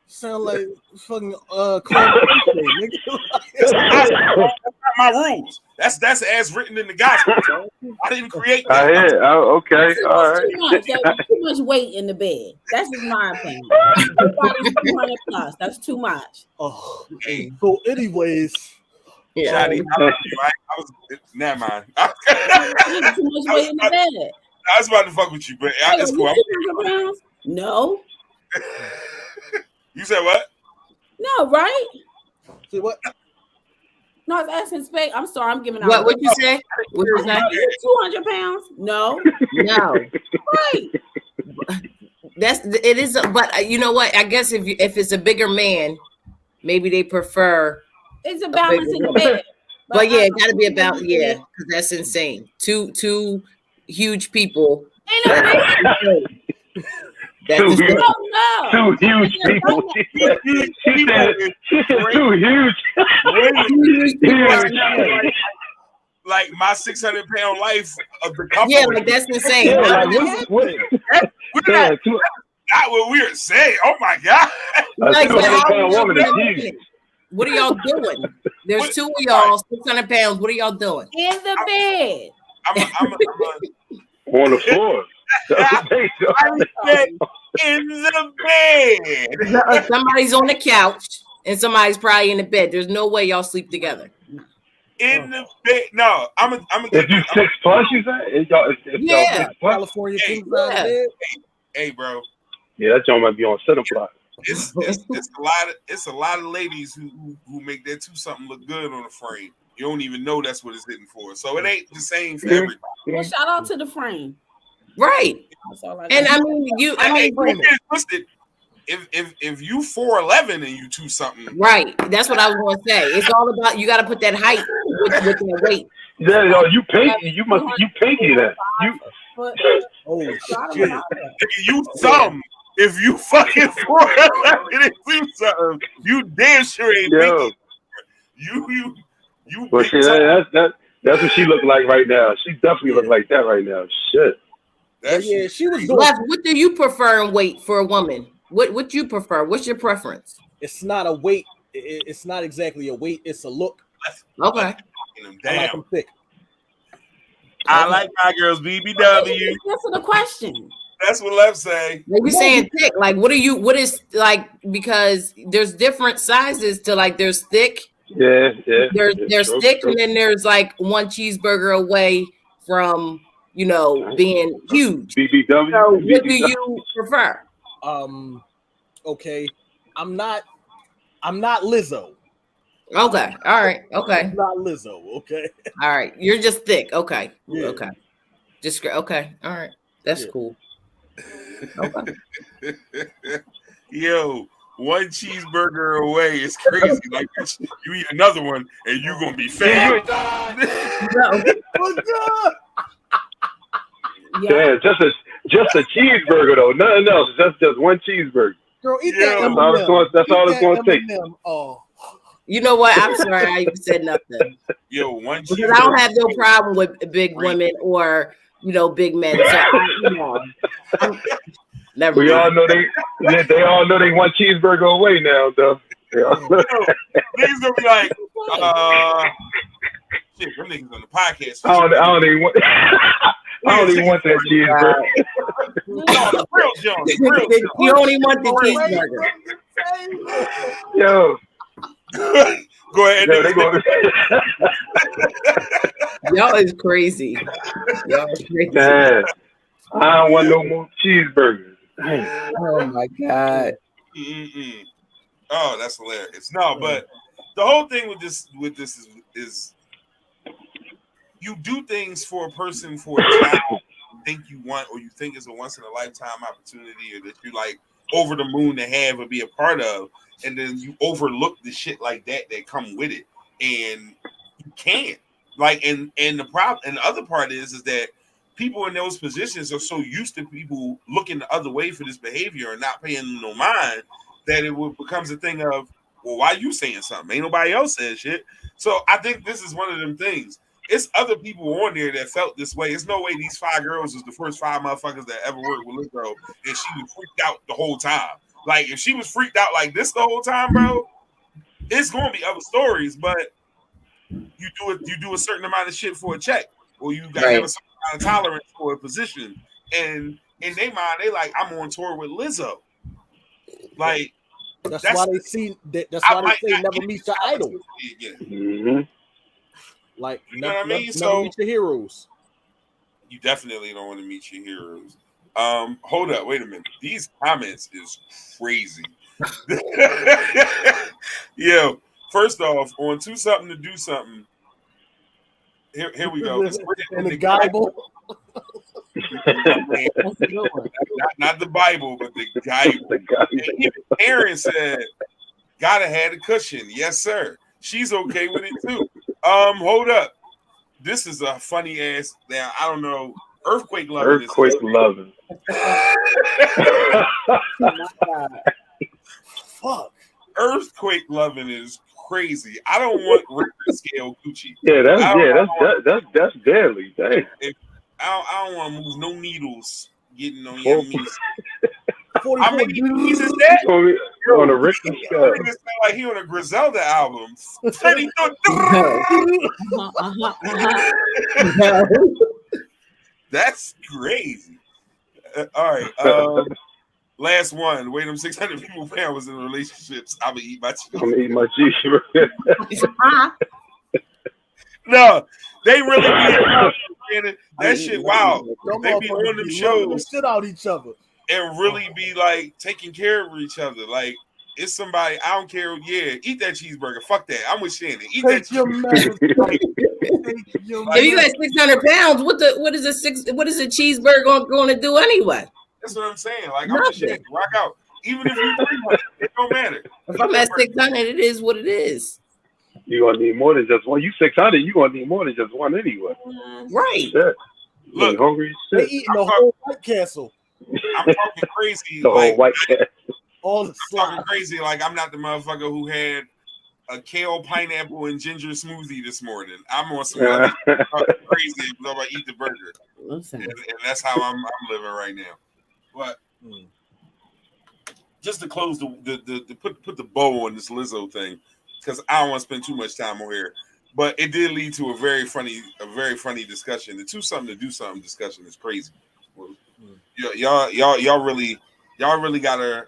Sound like fucking That's not my rules. That's as written in the gospel. I didn't create that. Okay. All right. Too much weight in the bed. That's just my opinion. Everybody's 200 plus. That's too much. Oh, okay. So, anyways, yeah. Never mind. Too much weight in the bed. I was about to fuck with you, but it's cool. No. You said what? No, right? See what? No, I was asking Spade. I'm sorry, I'm giving out. What you say? What you say? 200 pounds? No. Right. It is, but you know what? I guess if it's a bigger man, maybe they prefer. It's a balance in the bed. But yeah, it got to be about because that's insane. Two huge people. That's Two the huge, No. two huge people. She said two huge. Huge. Like my 600-pound life of the couple. Yeah, like that's insane. Yeah, How like did that what? happen? We're Yeah, not what we were saying. Oh my god! Like, a but how 200-pound woman is y'all huge. doing it? What are y'all doing? There's What- two of y'all, 600 pounds. What are y'all doing? In the bed. I'm On the floor. in the bed. Somebody's on the couch and somebody's probably in the bed. There's no way y'all sleep together. In the bed. No, I'm If you 6+, you say? If y'all Yeah. 6+? California Hey, king size yeah. bed. Hey, bro. Yeah, that joint might be on center block. It's a lot of ladies who make that 2-something look good on the frame. You don't even know that's what it's hitting for. So it ain't the same for everybody. Well, shout out to the frame. Right. That's all I And got. I mean, Hey, don't get it twisted. If you 4'11" and you 2-something, right. That's what I was going to say. It's all about you got to put that height with that weight. Yeah, yo, you pinky. You pinky that. You But Oh a lot of shit! them. you thumb. If you fucking 4'11" and 2-something, you damn sure ain't yo. pinky. You Well, big shit, time. that's what she look like right now. She definitely look like that right now. Shit. But yeah, she was doing. Les, what do you prefer in weight for a woman? What you prefer? What's your preference? It's not a weight. It's not exactly a weight. It's a look. Okay. I like Damn. them thick. I like my girls BBW. Answer the question. That's what Lev say. Like you're saying thick. Like what is like, because there's different sizes to, like, there's thick, Yeah. there's True, thick, true. and then there's like one cheeseburger away from, you know, being huge. BBW. So what do you prefer? Okay. I'm not Lizzo. Okay. All right. Okay. I'm not Lizzo. Okay. All right. You're just thick. Okay. Yeah. Okay. Just okay. All right. That's Yeah. cool. Okay. Yo, one cheeseburger away is crazy. Like you eat another one and you're gonna be fat. Yeah, just a cheeseburger though. Nothing else. Just one cheeseburger. Girl, eat Yeah. that. That's all it's gonna take. Oh. You know what? I'm sorry I even said nothing. Yo, one Because I don't cheeseburger. have no problem with big women or, you know, big men. So, never We mind. all know they all know they want cheeseburger away now though. They all know. Yo, niggas gonna be like, shit, them niggas on the podcast. I don't even want. I don't even want that cheeseburger. No, the real John. The real John. You only want the cheeseburger. Yo, Go ahead. yo, they go. Y'all is crazy. Y'all is crazy. Man, I don't want no more cheeseburgers. Oh my God. Mm-mm. Oh, that's hilarious. No, but the whole thing with this is you do things for a person for a child you think you want, or you think is a once in a lifetime opportunity, or that you like over the moon to have or be a part of, and then you overlook the shit like that come with it, and you can't. Like, and the problem, and the other part is that people in those positions are so used to people looking the other way for this behavior and not paying them no mind, that it becomes a thing of, well, why you saying something? Ain't nobody else saying shit. So I think this is one of them things. It's other people on there that felt this way. It's no way these 5 girls was the first 5 motherfuckers that ever worked with Lizzo, and she was freaked out the whole time. Like, if she was freaked out like this the whole time, bro, it's gonna be other stories. But you do a certain amount of shit for a check, or you got to have a certain amount of tolerance for a position. And in their mind, they like, I'm on tour with Lizzo. Like, That's why they see that. That's why they say never meet your idol. Mm-hmm. Like, you know what I mean? Never So meet your heroes. you definitely don't want to meet your heroes. Hold up, wait a minute. These comments is crazy. Yo, first off, on 2 something to do something. Here we go. And the Bible. not the Bible, but the Bible. Aaron said, "Gotta have a cushion." Yes, sir. She's okay with it too. Hold up. This is a funny ass. Now I don't know. Earthquake loving. Earthquake loving. Oh my God. Fuck. Earthquake loving is crazy. I don't want Richter scale Gucci. Yeah, I that's deadly. Dang. I don't want to move no needles getting on Four- your knees. 44 How many keys is that? On a Richter I scale. think it sound like he on a Griselda album. Freddie That's crazy. All right. Last one. Wait, them 600 people found was in relationships. I'm gonna eat my I'm gonna eat my cheese. No, they really be that shit. Wow, they be on them shows shit out each other and really be like taking care of each other. Like it's somebody. I don't care. Yeah, eat that cheeseburger. Fuck that. I'm with Shannon. Eat that. If you got 600 pounds, what is a cheeseburger going to do anyway? That's what I'm saying. Like I'm with Shannon. Rock out. Even if you 300, it don't matter. If I'm at 600, it is what it is. You're gonna need more than just one. You 600, you're gonna need more than just one anyway. Right. Shit. Look, hungry. They eating the whole White Castle. I'm talking crazy. The whole like, White Castle. All the I'm talking crazy. Like I'm not the motherfucker who had a kale, pineapple, and ginger smoothie this morning. I'm on some other crazy. I'm about to eat the burger, and that's how I'm living right now. But just to close the put the bow on this Lizzo thing, because I don't want to spend too much time on here. But it did lead to a very funny discussion. The two something to do something discussion is crazy. Y'all really gotta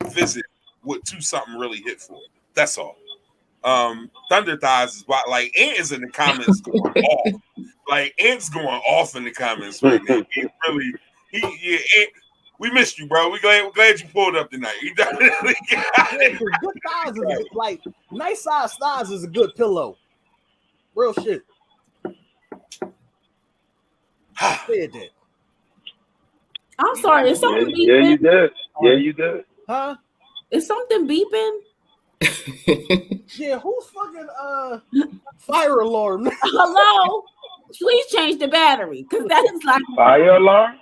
visit what two something really hit for. That's all. Thunder Thighs is like Ant is in the comments going off. Like Ant's going off in the comments right now. Ant, we missed you, bro. We're glad you pulled up tonight. You definitely got it. Good thighs is like nice size thighs is a good pillow. Real shit. Said that. I'm sorry. Is something beeping? Yeah, you did. Yeah, you did. Huh? Is something beeping? Yeah, who's fucking fire alarm? Hello? Please change the battery, because that is like Fire alarm?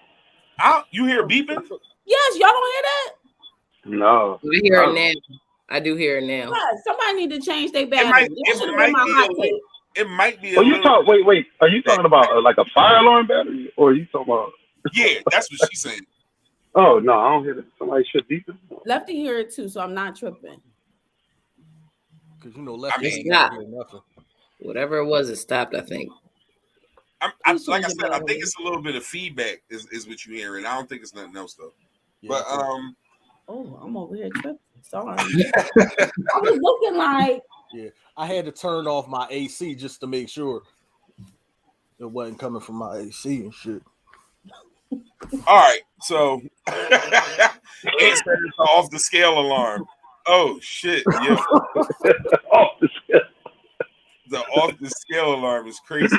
You hear beeping? Yes, y'all don't hear that? No. I hear it now. I do hear it now. Yeah, somebody need to change their battery. It might be. Wait. Are you talking about like a fire alarm battery, or are you talking about? Yeah, that's what she's saying. Oh no, I don't hear that. Somebody should beep it. Lefty hear it too, so I'm not tripping. Because Lefty ain't hear nothing. Whatever it was, it stopped. I think. Like I said, I think it's a little bit of feedback is what you hear, and I don't think it's nothing else though. Yeah, but oh, I'm over here tripping. Sorry, I was looking like. Yeah, I had to turn off my AC just to make sure it wasn't coming from my AC and shit. All right, so it's off the scale alarm. Oh shit! Yeah, off the scale. The off the scale alarm is crazy.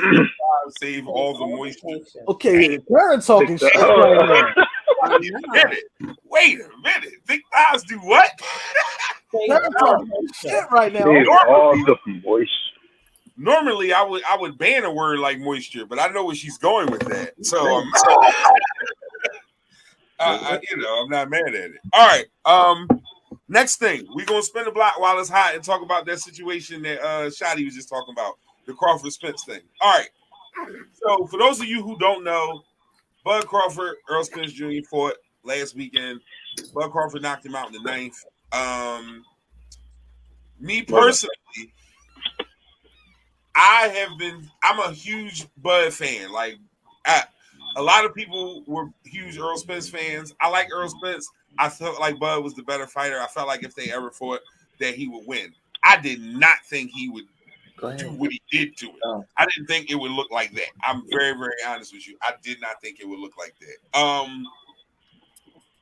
Save all the moisture. Okay, Karen talking shit right now. Wait a minute. Thick thighs do what? Karen talking shit right now. All the moisture. Normally, I would ban a word like moisture, but I know where she's going with that. So I'm not mad at it. All right. Next thing, we're gonna spin the block while it's hot and talk about that situation that Shotty was just talking about, the Crawford Spence thing. All right. So for those of you who don't know, Bud Crawford, Earl Spence Jr. fought last weekend. Bud Crawford knocked him out in the ninth. Me personally, I'm a huge Bud fan. Like a lot of people were huge Earl Spence fans. I like Earl Spence. I felt like Bud was the better fighter. I felt like if they ever fought that he would win. I did not think he would do what he did to it. Oh. I didn't think it would look like that. I'm very, very honest with you. I did not think it would look like that.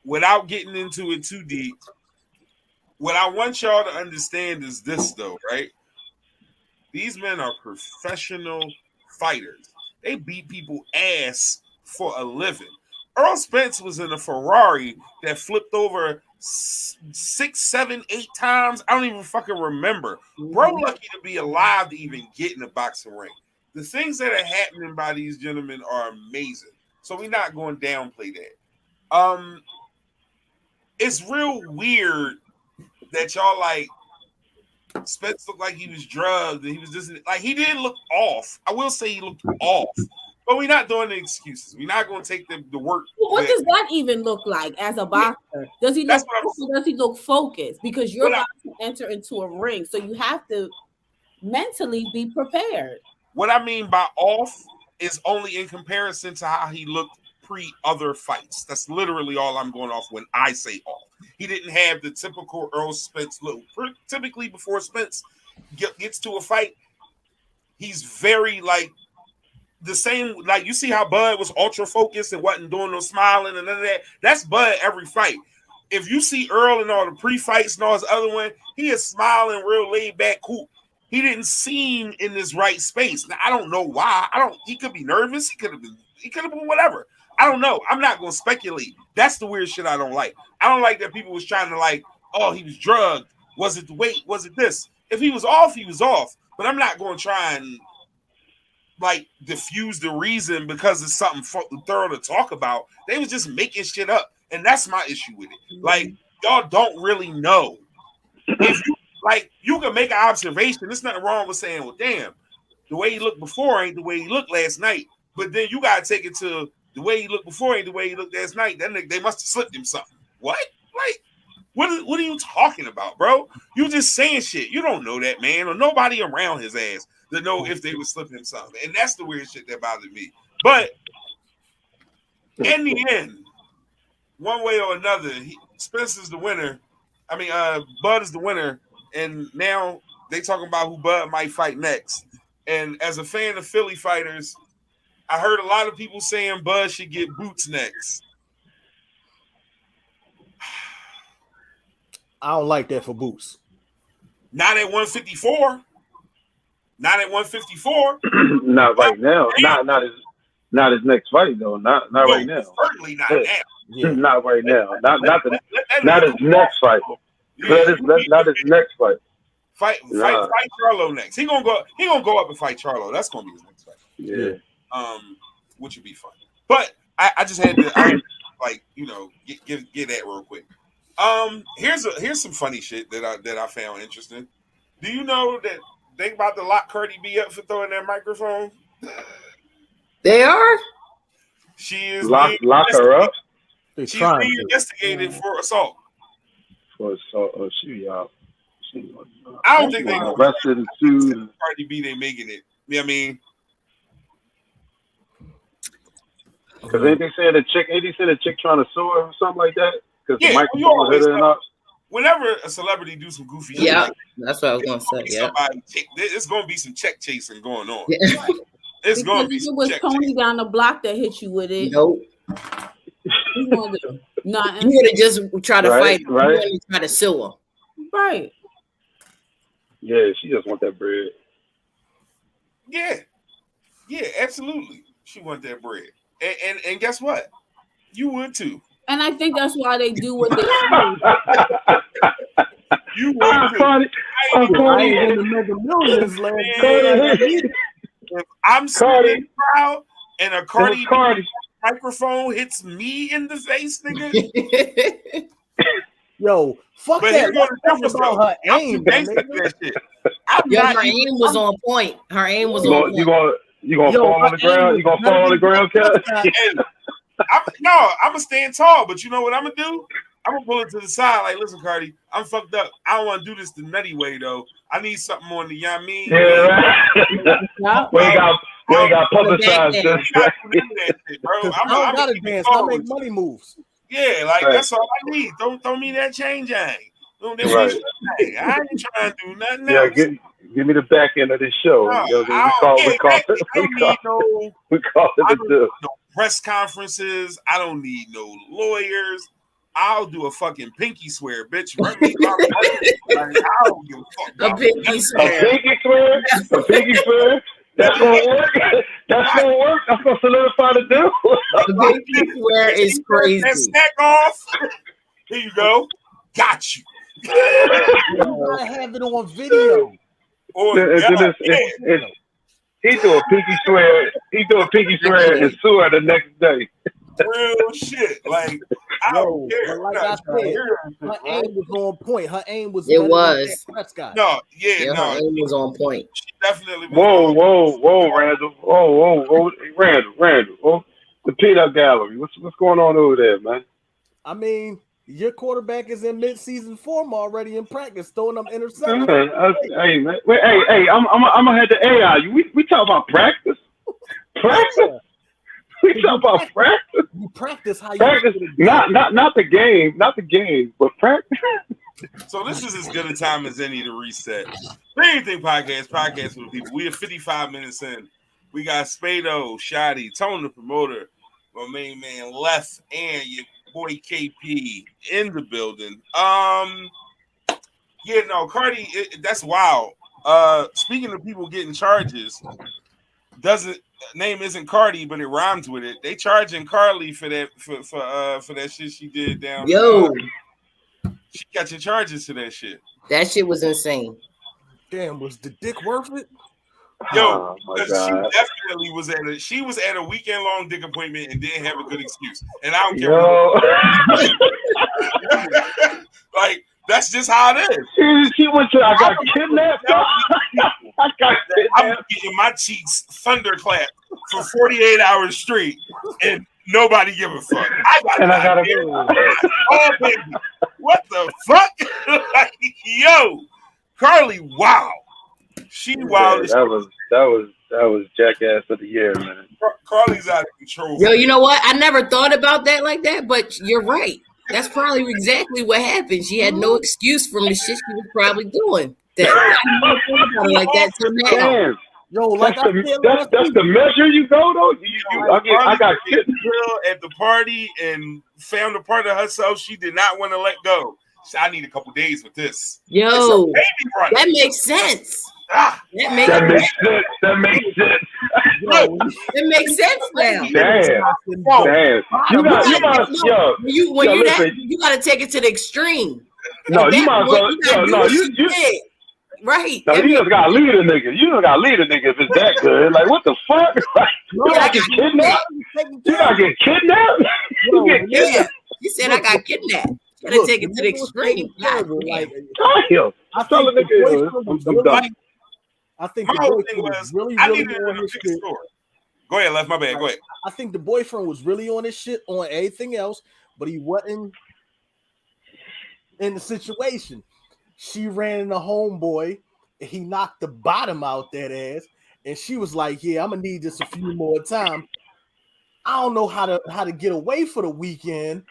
Without getting into it too deep, what I want y'all to understand is this, though, right? These men are professional fighters. They beat people ass for a living. Earl Spence was in a Ferrari that flipped over 6, 7, 8 times. I don't even fucking remember. Bro, lucky to be alive to even get in a boxing ring. The things that are happening by these gentlemen are amazing. So we're not going to downplay that. It's real weird that y'all like Spence looked like he was drugged and he was just like he didn't look off. I will say he looked off, but we're not doing the excuses. We're not going to take the work. What does that even look like as a boxer? Does he look focused? Because you're about to enter into a ring, so you have to mentally be prepared. What I mean by off is only in comparison to how he looked pre-other fights. That's literally all I'm going off when I say off. He didn't have the typical Earl Spence look. Typically, before Spence gets to a fight, he's very like the same. Like you see how Bud was ultra focused and wasn't doing no smiling and none of that. That's Bud every fight. If you see Earl and all the pre-fights and all his other one, he is smiling, real laid back, cool. He didn't seem in this right space. Now I don't know why. He could be nervous. He could have been whatever. I don't know. I'm not going to speculate. That's the weird shit I don't like. I don't like that people was trying to like, oh, he was drugged. Was it the weight? Was it this? If he was off, he was off. But I'm not going to try and like diffuse the reason because it's something thorough to talk about. They was just making shit up. And that's my issue with it. Like, y'all don't really know. If you like, you can make an observation. There's nothing wrong with saying, well, damn, the way he looked before ain't the way he looked last night. But then you got to take it to the way he looked before ain't the way he looked last night. Then they must have slipped him something. What? Like, what are you talking about, bro? You just saying shit. You don't know that man or nobody around his ass to know if they were slipping him something. And that's the weird shit that bothered me. But in the end, one way or another, Spence is the winner. I mean, Bud is the winner. And now they talking about who Bud might fight next. And as a fan of Philly fighters, I heard a lot of people saying Bud should get Boots next. I don't like that for Boots. Not at 154. Not at 154. Not right now. Not his next fight though. Not right now. Certainly not now. Yeah. Not right now. Not his next fight. Yeah. Not his next fight. Fight Charlo next. He gonna go up and fight Charlo. That's gonna be his next fight. Yeah. Which would be fun. But I just had to get that real quick. Here's some funny shit that I found interesting. Do you know that they about to lock Cardi B up for throwing that microphone? They are? She is lock her up. She's being investigated for assault. For assault? Oh, I don't think they arrested and sued. Cardi B, they making it. You know what I mean? Because ain't they saying the chick trying to sue her or something like that? Because the microphone hit her up. Whenever a celebrity do some goofy shit, yeah, that's what I was gonna say. Yeah, it's gonna be some check chasing going on. Yeah. It's gonna be. It was Tony down the block that hit you with it. Nope. You gonna do nothing. You would have just tried to fight. Right. You wouldn't try to sue her. Right. Yeah, she just want that bread. Yeah, absolutely. She want that bread, and guess what? You would too. And I think that's why they do what they do. You would too. If I'm sitting in the crowd and a Cardi microphone hits me in the face, nigga. Yo, fuck but that. Let's talk about her aim. Her aim was on point. Her aim was on point. You gonna fall on the ground? You gonna fall on the ground, Cat? I'm gonna stand tall, but you know what I'm gonna do? I'm gonna pull it to the side. Like, listen, Cardi, I'm fucked up. I don't want to do this the nutty way though. I need something on the Yamin. Yeah, we got publicized this. I don't gotta dance. I make money moves. Yeah, like that's all I need. Don't throw me that change, I ain't trying to do nothing else. Give me the back end of this show. We call it no press conferences. I don't need no lawyers. I'll do a fucking pinky swear, bitch. Run me I don't give a fuck. A pinky swear. A pinky swear. That's gonna work. That's gonna solidify the deal. The pinky swear is crazy. That snack off. Here you go. Got you. You gotta have it on video. He do a pinky swear. He do a pinky swear and sue her the next day. Real shit. Like I don't care. Like I'm I not trying to said, hear that her shit, bro. aim was on point. Her aim was. It better than was. Dak Prescott. No, yeah, Yeah, no. her aim was on point. She definitely was. Whoa, Randall. Whoa, Randall. Oh, the peanut gallery. What's going on over there, man? I mean, your quarterback is in mid-season form already in practice, throwing them interceptions. Hey, man. Wait, hey, I'm gonna have to AI you. We talk about practice. Practice. We talk about practice. You practice how you Practice. Not the game, but practice. So this is as good a time as any to reset. Anything podcast for the people. We are 55 minutes in. We got Spado, Shotty, Tone the promoter, my main man Left, and your boy KP in the building. Yeah, no, Cardi, that's wild. Speaking of people getting charges, name isn't Cardi, but it rhymes with it. They charging Carly for that for that shit she did down. Yo, she catching charges to that shit. that shit was insane. Damn, was the dick worth it? Yo, my she God. definitely was at a weekend long dick appointment and didn't have a good excuse. And I don't care. Yo. Like that's just how it is. She went to. I got kidnapped. I'm getting my cheeks thunderclapped for 48 hours straight, and nobody give a fuck. I got oh baby, what the fuck? Like, yo, Carly, wow, she wild. That was jackass of the year, man. Carly's out of control. Yo, you know what? I never thought about that like that, but you're right. That's probably exactly what happened. She had no excuse from the shit she was probably doing. That I never thought about it like that till now. Damn. Yo, like that's the measure you go though. I got kidnapped at the party and found a part of herself she did not want to let go. I need a couple days with this. Yo, that makes sense. That makes sense. That makes sense. It makes sense now. Damn. You gotta take it to the extreme. No, you might as well. Right. No, you just gotta lead a nigga. You don't gotta lead a nigga if it's that good. Like, what the fuck? Like, you gotta get kidnapped. You gotta get kidnapped. You get kidnapped. You said I got kidnapped. You gotta take it to the extreme. I tell a nigga, I think my the whole boyfriend thing was was really I on needed to his pick shit. store. Go ahead, Left. My bad. Go ahead. I think the boyfriend was really on his shit on everything else, but he wasn't in the situation. She ran in the homeboy, and he knocked the bottom out that ass, and she was like, "Yeah, I'm gonna need this a few more times." I don't know how to get away for the weekend.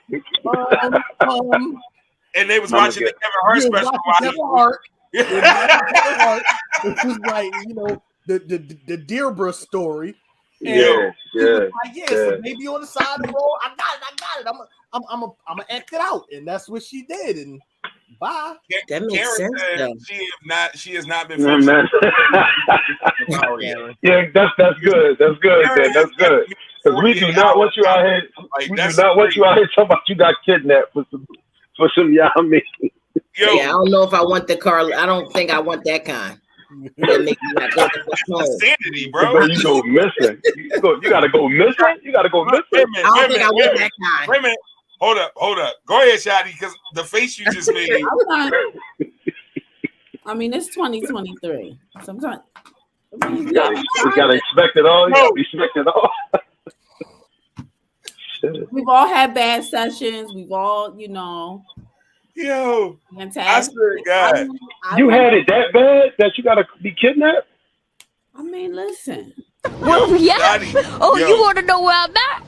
And they was watching the Kevin Hart special. Kevin Hart. It was like, you know, the Deirdre story. And so maybe on the side of the road, I got it. I'm gonna act it out, and that's what she did. And bye. That makes Karen sense. Though. She has not been. Yeah, that's good. That's good. Man. That's good. Because we do not want you out here. We do not want you out here talking about you got kidnapped for some Yami. Yeah, I don't know if I want the car. I don't think I want that kind. That make me like, insanity, bro. You go missing. You gotta go missing. You gotta go missing. I don't think I want that kind. Wait a minute. Hold up. Go ahead, Shotty, because the face you just made. I mean, it's 2023. Sometimes you gotta expect it all. You gotta expect it all. We've all had bad sessions. We've all, you know. Yo, fantastic. I swear to God. You had it that bad that you gotta be kidnapped? I mean, listen. Well, yeah. Oh, you want to know where I'm at?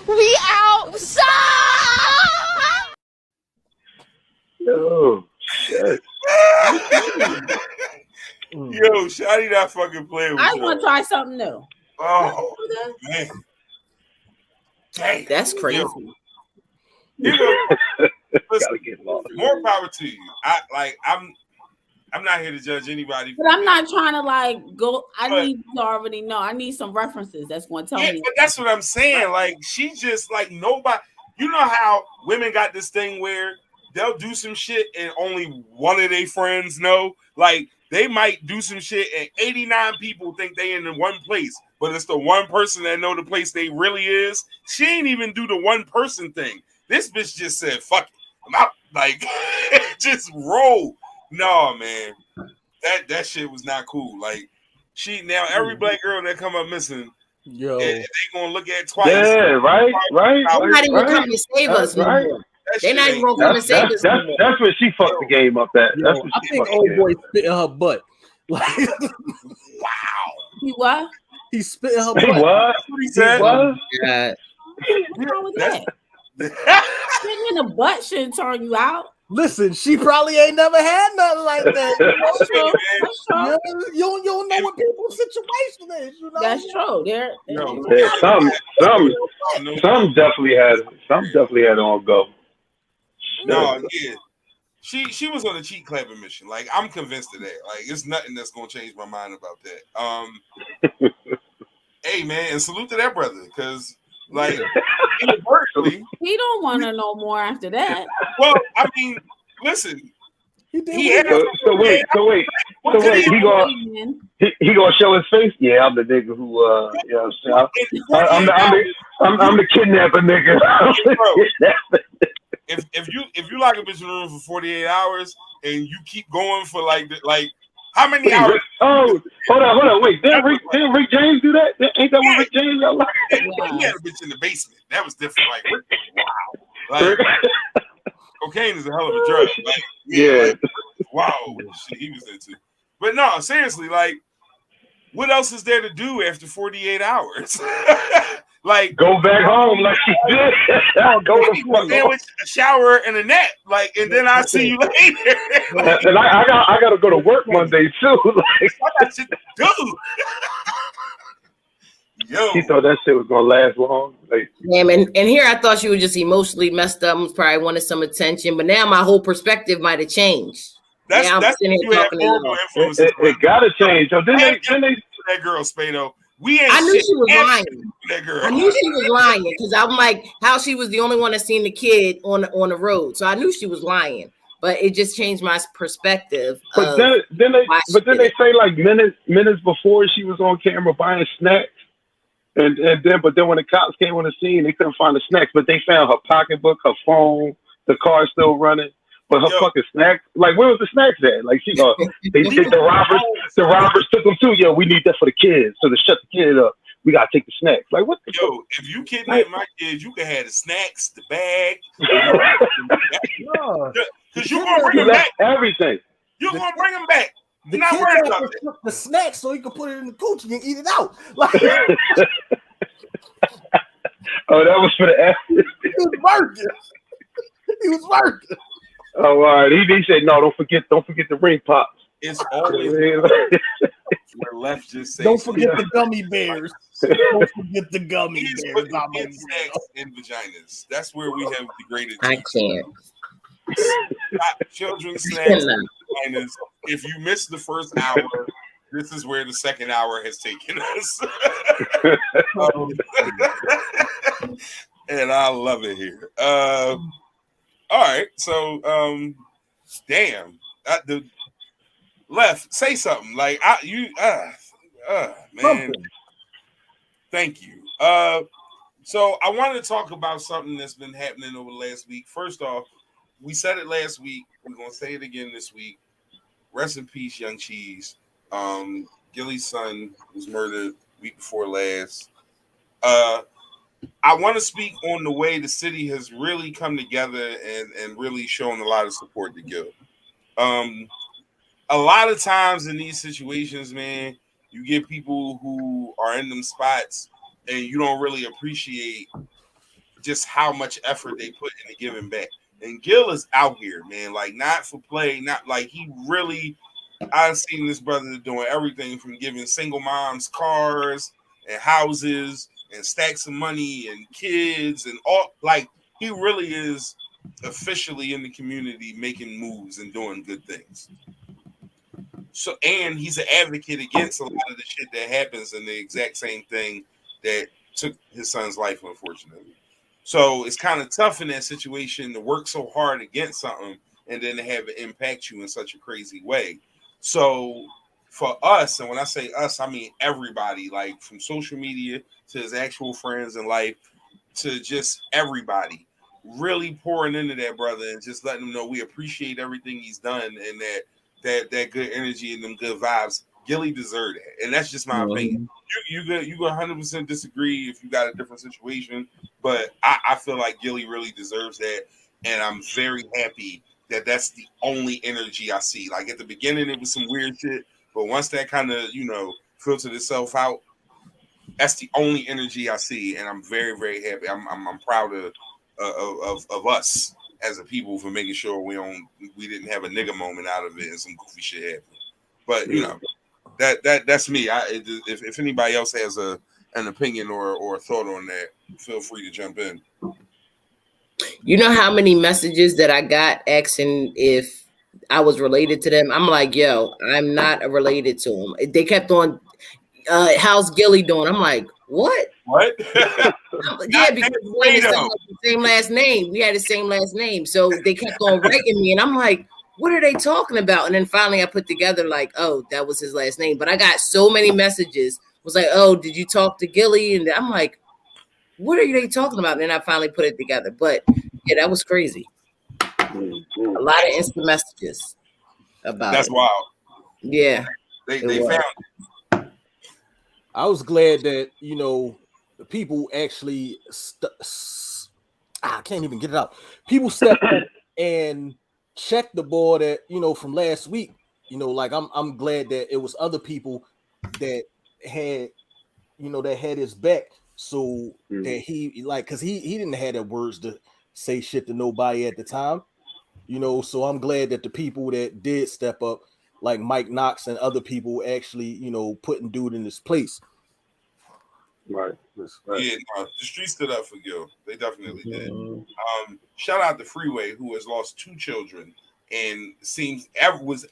We outside. Oh, shit. Yo, Shotty not fucking playing with I want to try something new. Oh, man. Dang. That's crazy. Listen, more power to you. I'm not here to judge anybody. But I'm not trying to like go. I need to already know. I need some references. That's going to tell me. But that's what I'm saying. Like, she just like nobody. You know how women got this thing where they'll do some shit and only one of their friends know. Like, they might do some shit and 89 people think they in one place, but it's the one person that know the place they really is. She ain't even do the one person thing. This bitch just said, fuck it. I'm out. Like, just roll. No, man. That shit was not cool. Like, now every black girl that come up missing, Yo, they gonna look at twice. Yeah, right. They're not even coming to save us no more. They're not even gonna come and save us no more. That's where she fucked the game up at. yo, That's what I she think fucked old the boy game. spit in her butt. Like, Wow. He what? he spit in her He butt. was. That's what he said. Was. God. What's wrong with that? Spitting in the butt shouldn't turn you out. Listen, she probably ain't never had nothing like that. That's true. That's true. You don't know what people's situation is. You know? That's true. No. Yeah, some definitely had it on go. No, yeah. She was on a cheek clapping mission. Like, I'm convinced of that. Like, it's nothing that's gonna change my mind about that. Hey man, and salute to that brother, because like inadvertently, he don't want to know more after that. well, I mean, listen, he had So wait. He gonna show his face? Yeah, I'm the nigga who you know what I'm saying? I'm the kidnapper nigga. If you lock a bitch in the room for 48 hours and you keep going for like how many hours? Oh, hold on, wait. Didn't Rick James do that? Ain't that what Rick James got like? He had a bitch in the basement. That was different. Like, wow. Like, cocaine is a hell of a drug. Like, yeah. Like, wow, shit he was into. But no, seriously, like, what else is there to do after 48 hours? Like, go back home like she did. Go to fuck sandwich, a shower, and a nap. Like, and then I'll see you later. And I gotta go to work Monday too. Like, I got shit to do. Yo, he thought that shit was gonna last long. Like, Damn, and here I thought she was just emotionally messed up and was probably wanted some attention, but now my whole perspective might have changed. that's I'm what sitting you here have talking to horrible you. influences. it gotta change. So then they That girl Spado. We ain't. I knew shit she was after lying. That girl. I knew she was lying because I'm like, how she was the only one that seen the kid on the road. So I knew she was lying, but it just changed my perspective. But then they say like minutes before she was on camera buying snacks, and then when the cops came on the scene, they couldn't find the snacks, but they found her pocketbook, her phone, the car still running. But her fucking snacks, like, where was the snacks at? Like, she the robbers took them too. Yo, we need that for the kids. So to shut the kid up, we gotta take the snacks. Like, what the fuck? If you kidnap my kids, you can have the snacks, the bag. Because you're gonna bring them back. Everything. You're gonna bring them back. The Not kid worried had about to that. cook the snacks so he could put it in the coochie and eat it out. Like, Oh, that was for the ass. he was working. Oh, all right. He said, no, don't forget the ring pops. It's always where left just say. Don't forget the gummy bears. Don't forget the gummy He's bears. putting I'm kids' snacks in vaginas. That's where we have degraded. I can't. Children's snacks in vaginas. If you miss the first hour, this is where the second hour has taken us. And I love it here. All right, so damn, the left say something like man. Thank you. So I wanted to talk about something that's been happening over the last week. First off, we said it last week. We're gonna say it again this week. Rest in peace, Young Cheese. Gilly's son was murdered week before last. I want to speak on the way the city has really come together and really shown a lot of support to Gil. A lot of times in these situations, man, you get people who are in them spots and you don't really appreciate just how much effort they put into giving back. And Gil is out here, man, like not for play, not like he really. I've seen this brother doing everything from giving single moms cars and houses and stacks of money and kids and all. Like, he really is officially in the community making moves and doing good things. So, and he's an advocate against a lot of the shit that happens and the exact same thing that took his son's life, unfortunately. So it's kind of tough in that situation to work so hard against something and then to have it impact you in such a crazy way. So for us, and when I say us, I mean everybody, like from social media to his actual friends in life to just everybody, really pouring into that brother and just letting him know we appreciate everything he's done and that good energy and them good vibes. Gilly deserved it, and that's just my opinion. You go 100% disagree if you got a different situation, but I feel like Gilly really deserves that, and I'm very happy that that's the only energy I see. Like at the beginning, it was some weird shit, but once that kind of filtered itself out, that's the only energy I see, and I'm very, very happy. I'm proud of us as a people for making sure we didn't have a nigga moment out of it and some goofy shit happen. But that's me. If anybody else has an opinion or a thought on that, feel free to jump in. You know how many messages that I got asking if I was related to them? I'm like, yo, I'm not related to them. They kept on, how's Gilly doing? I'm like, what? What? Yeah, because we had the same last name. We had the same last name. So they kept on writing me, and I'm like, what are they talking about? And then finally I put together like, oh, that was his last name. But I got so many messages. It was like, oh, did you talk to Gilly? And I'm like, what are they talking about? And then I finally put it together. But yeah, that was crazy. A lot of instant messages about That's it. wild. Yeah. They found it. I was glad that, the people actually I can't even get it out. People stepped up and checked the ball that, from last week. Like I'm glad that it was other people that had, that had his back. So that he because he didn't have the words to say shit to nobody at the time, So I'm glad that the people that did step up, like Mike Knox and other people, actually, putting dude in his place. Right. Yeah, no, the street stood up for Gil. They definitely did. Shout out to Freeway, who has lost 2 children, and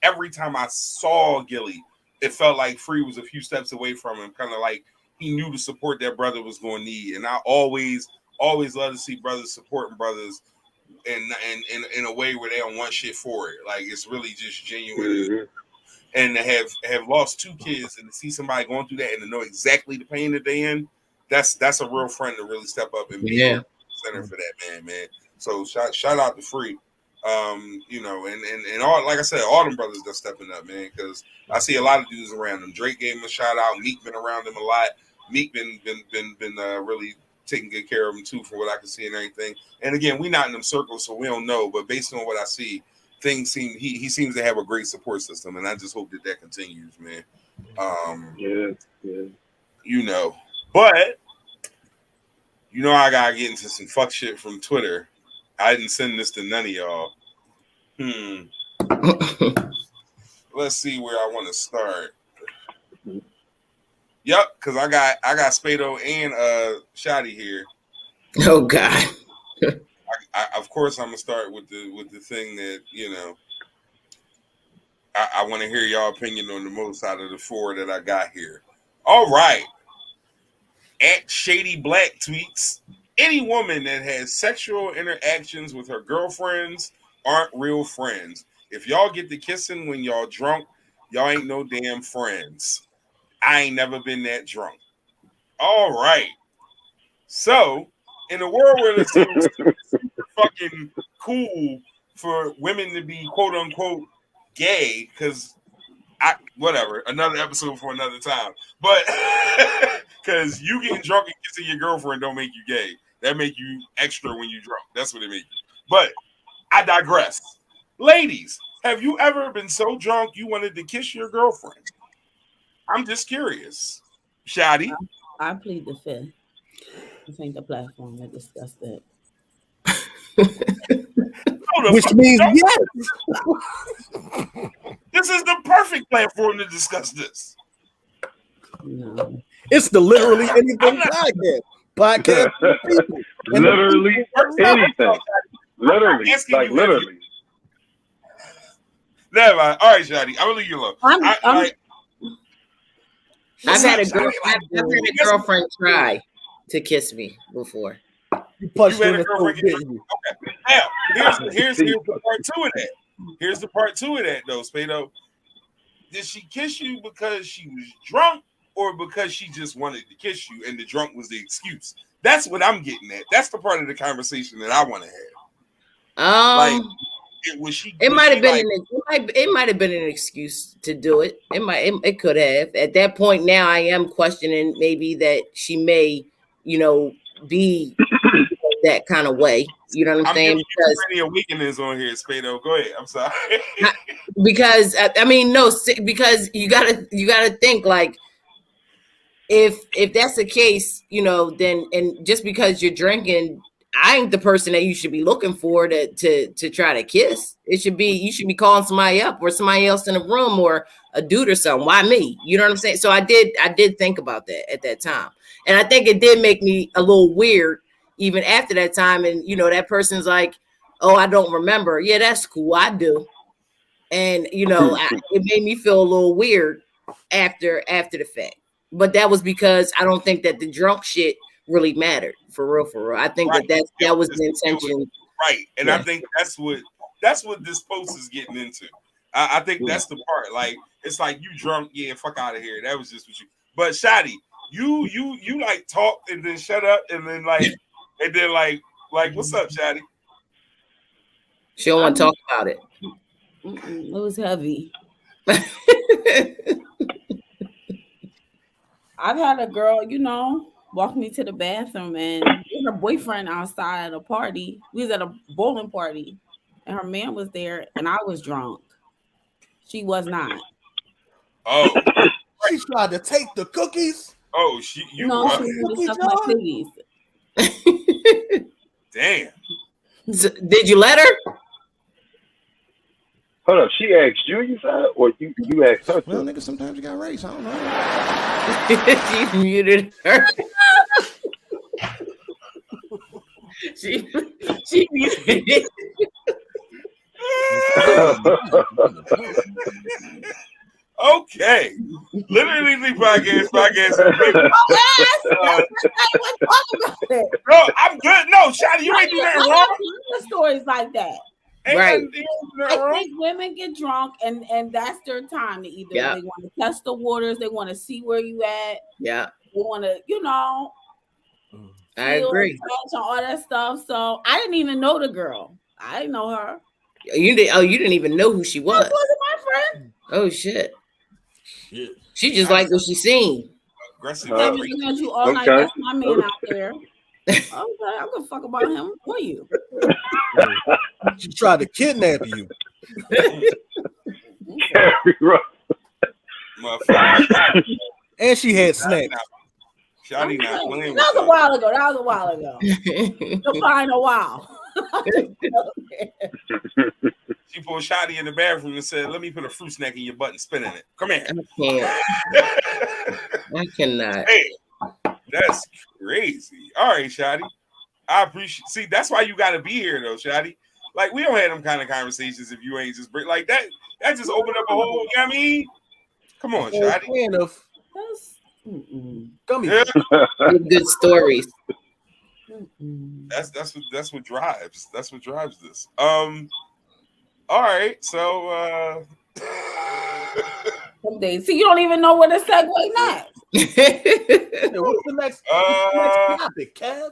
every time I saw Gilly, it felt like Free was a few steps away from him, kind of like he knew the support that brother was going to need. And I always love to see brothers supporting brothers and in a way where they don't want shit for it. Like it's really just genuine. And to have lost 2 kids and to see somebody going through that and to know exactly the pain that they in, that's a real friend to really step up and be center for that man. So shout out to Free. And all, like I said, all them brothers that stepping up, man, because I see a lot of dudes around them. Drake gave him a shout out. Meek been around him a lot. Meek been really taking good care of him too, from what I can see and everything. And again, we not in them circles, so we don't know. But based on what I see, things seem he seems to have a great support system, and I just hope that continues, man. But I gotta get into some fuck shit from Twitter. I didn't send this to none of y'all. Let's see where I want to start. Yep, because I got Spado and Shotty here. Oh God. I of course I'm gonna start with the thing that I want to hear y'all opinion on the most out of the 4 that I got here. All right. At Shady Black tweets, any woman that has sexual interactions with her girlfriends aren't real friends. If y'all get to kissing when y'all drunk, y'all ain't no damn friends. I ain't never been that drunk. All right. So, in a world where it's super fucking cool for women to be quote unquote gay, because whatever, another episode for another time. But because you getting drunk and kissing your girlfriend don't make you gay. That make you extra when you drunk. That's what it makes you. But I digress. Ladies, have you ever been so drunk you wanted to kiss your girlfriend? I'm just curious. Shotty? I plead the fifth. This ain't the platform to discuss that. Which means yes. This is the perfect platform to discuss this. No. It's the literally anything podcast. Literally anything. Literally. Like literally. Never mind. All right, Shotty. I'm gonna leave you alone. I've had a girlfriend try to kiss me before. You punched had in a the throat, girlfriend. didn't you? Okay. Now, here's the part 2 of that. Here's the part 2 of that, though, Spado. did she kiss you because she was drunk or because she just wanted to kiss you and the drunk was the excuse? That's what I'm getting at. That's the part of the conversation that I want to have. Like, it might have been it might have been an excuse to do it. It could have. At that point now I am questioning maybe that she may, be that kind of way. You know what I'm saying? Because many awakenings on here, Spado. Go ahead. I'm sorry. Because because you gotta think like if that's the case, then and just because you're drinking, I ain't the person that you should be looking for to try to kiss. You should be calling somebody up or somebody else in the room or a dude or something. Why me? You know what I'm saying? So I did think about that at that time. And I think it did make me a little weird even after that time. And that person's like, oh, I don't remember. Yeah, that's cool. I do. And it made me feel a little weird after the fact. But that was because I don't think that the drunk shit really mattered for real. I think that was the intention. Right. And I think that's what this post is getting into. I think that's the part. Like, it's like, you drunk, yeah, fuck out of here. That was just what you. But Shotty, you like talk and then shut up and then like what's up, Shotty? She don't want to talk about it. It was heavy. I've had a girl, walk me to the bathroom and her boyfriend outside at a party. We was at a bowling party and her man was there and I was drunk. She was not. Oh. She tried to take the cookies. Oh, she wanted to suck my titties. Damn. So, did you let her? Hold up, she asked you said, or you asked her? Well, nigga, sometimes you got race. I don't know. She muted her. she muted it. Okay. Literally the podcast. No, I'm good. No, Shotty, you ain't doing nothing wrong. Stories like that. Right. I think women get drunk and that's their time to either they want to test the waters, they want to see where you at. Yeah. They want to, I agree. All that stuff. So I didn't even know the girl. I didn't know her. You didn't even know who she was. That wasn't my friend. Oh shit. She just like what she seen. Aggressive. You all night. That's my man out there. Okay, I'm gonna fuck about him for you. She tried to kidnap you. And she had snacks. Shotty not playing. That was a while ago. You'll find a while. She pulled Shotty in the bathroom and said, "Let me put a fruit snack in your butt and spin in it. Come here." I cannot. Hey, that's crazy. All right, Shotty. I appreciate. See, that's why you got to be here, though, Shotty. Like, we don't have them kind of conversations if you ain't just like that. That just opened up a whole. You know what I mean? Come on, Shotty. Gummy. Good stories. That's what drives. That's what drives this. All right, so someday. See, you don't even know where to segue next. What's the next topic, Kev?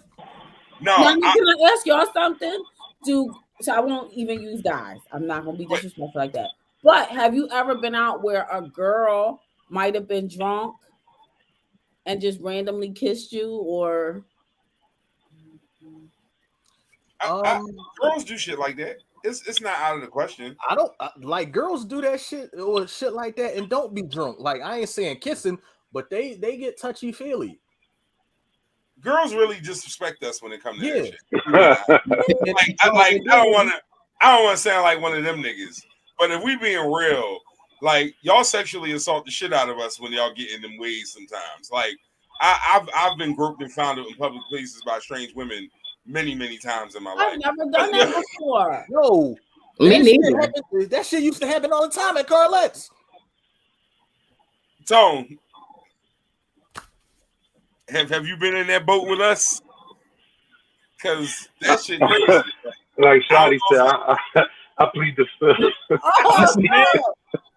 No, can I ask y'all something? So I won't even use guys. I'm not gonna be disrespectful like that. But have you ever been out where a girl might have been drunk and just randomly kissed you, or girls do shit like that? It's not out of the question. I don't like girls do that shit or shit like that and don't be drunk. Like, I ain't saying kissing, but they get touchy feely. Girls really disrespect us when it comes to that shit. I don't want to sound like one of them niggas, but if we being real, like, y'all sexually assault the shit out of us when y'all get in them ways sometimes. Like, I've been groped and found in public places by strange women many times in my life. I've never done that before. No, me neither. That shit used to happen all the time at Carlette's. Tone, have you been in that boat with us? Because that shit crazy. Like Shotty said, I plead the fifth.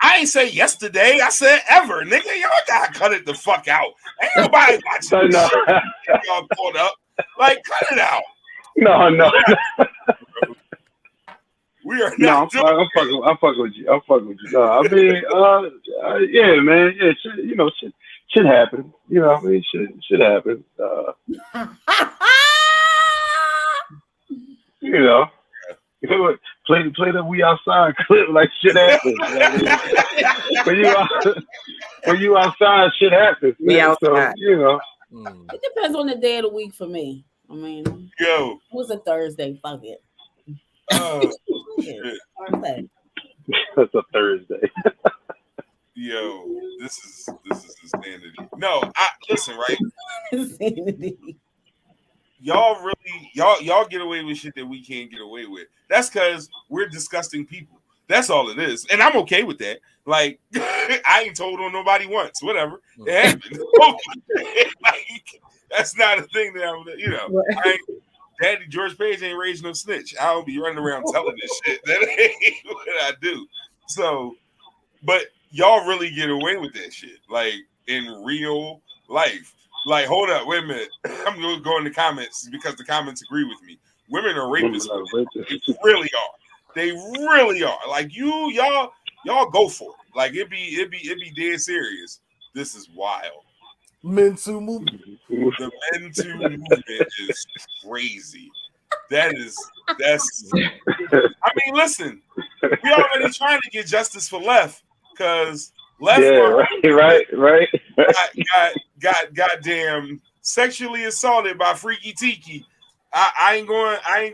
I ain't say yesterday. I said ever, nigga. Y'all gotta cut it the fuck out. Ain't nobody watching this shit. Y'all caught up. Like, cut it out. No. We are No, not. I'm fucking with you. No, I mean, yeah, man. Yeah, shit happens. You know, I mean, shit happens. You know, play the We Outside clip like shit happens. You know what I mean? when you outside, shit happens. We outside. So, you know. It depends on the day of the week for me. I mean, Yo, it was a Thursday. Fuck it. Shit. Thursday. It's a Thursday. Yo, this is insanity. No, listen, right? Insanity. Y'all get away with shit that we can't get away with. That's because we're disgusting people. That's all it is, and I'm okay with that. Like, I ain't told on nobody once. Whatever, it happened. Like, that's not a thing that I'm. You know, Daddy George Page ain't raised no snitch. I don't be running around telling this shit. That ain't what I do. So, but y'all really get away with that shit, like in real life. Like, hold up, wait a minute. I'm gonna go in the comments because the comments agree with me. Women are rapists. They really are. They really are. Like y'all go for it. Like it be dead serious. This is wild. Men Too movement. The Men Too movement is crazy. That's. I mean, listen, we already trying to get justice for Left because Left. Yeah, right. Got goddamn sexually assaulted by Freaky Tiki. I ain't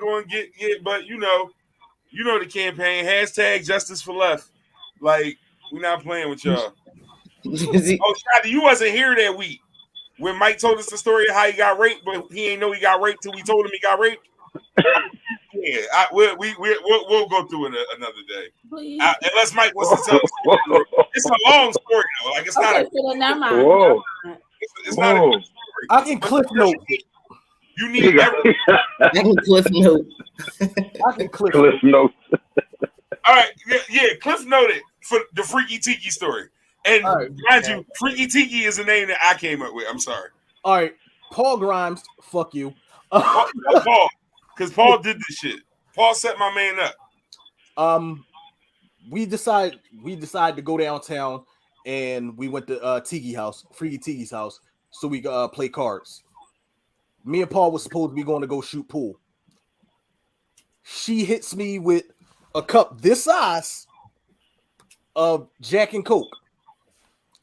going to get, but you know the campaign #Justice for Left. Like, we're not playing with y'all. Oh, Shadi, you wasn't here that week when Mike told us the story of how he got raped, but he ain't know he got raped till we told him he got raped. Yeah, we'll go through it another day. Unless Mike wants to tell us the story. It's a long story though. Like, it's not a. Whoa. It's not a good story. I can cliff note. You need everything. I can cliff note. I can cliff note. All right, yeah, Cliff noted for the Freaky Tiki story. And mind you, Freaky Tiki is a name that I came up with. I'm sorry. All right, Paul Grimes, fuck you. Paul, because Paul did this shit. Paul set my man up. We decided to go downtown, and we went to Freaky Tiki's house, so we could play cards. Me and Paul was supposed to be going to go shoot pool. She hits me with a cup this size of Jack and Coke.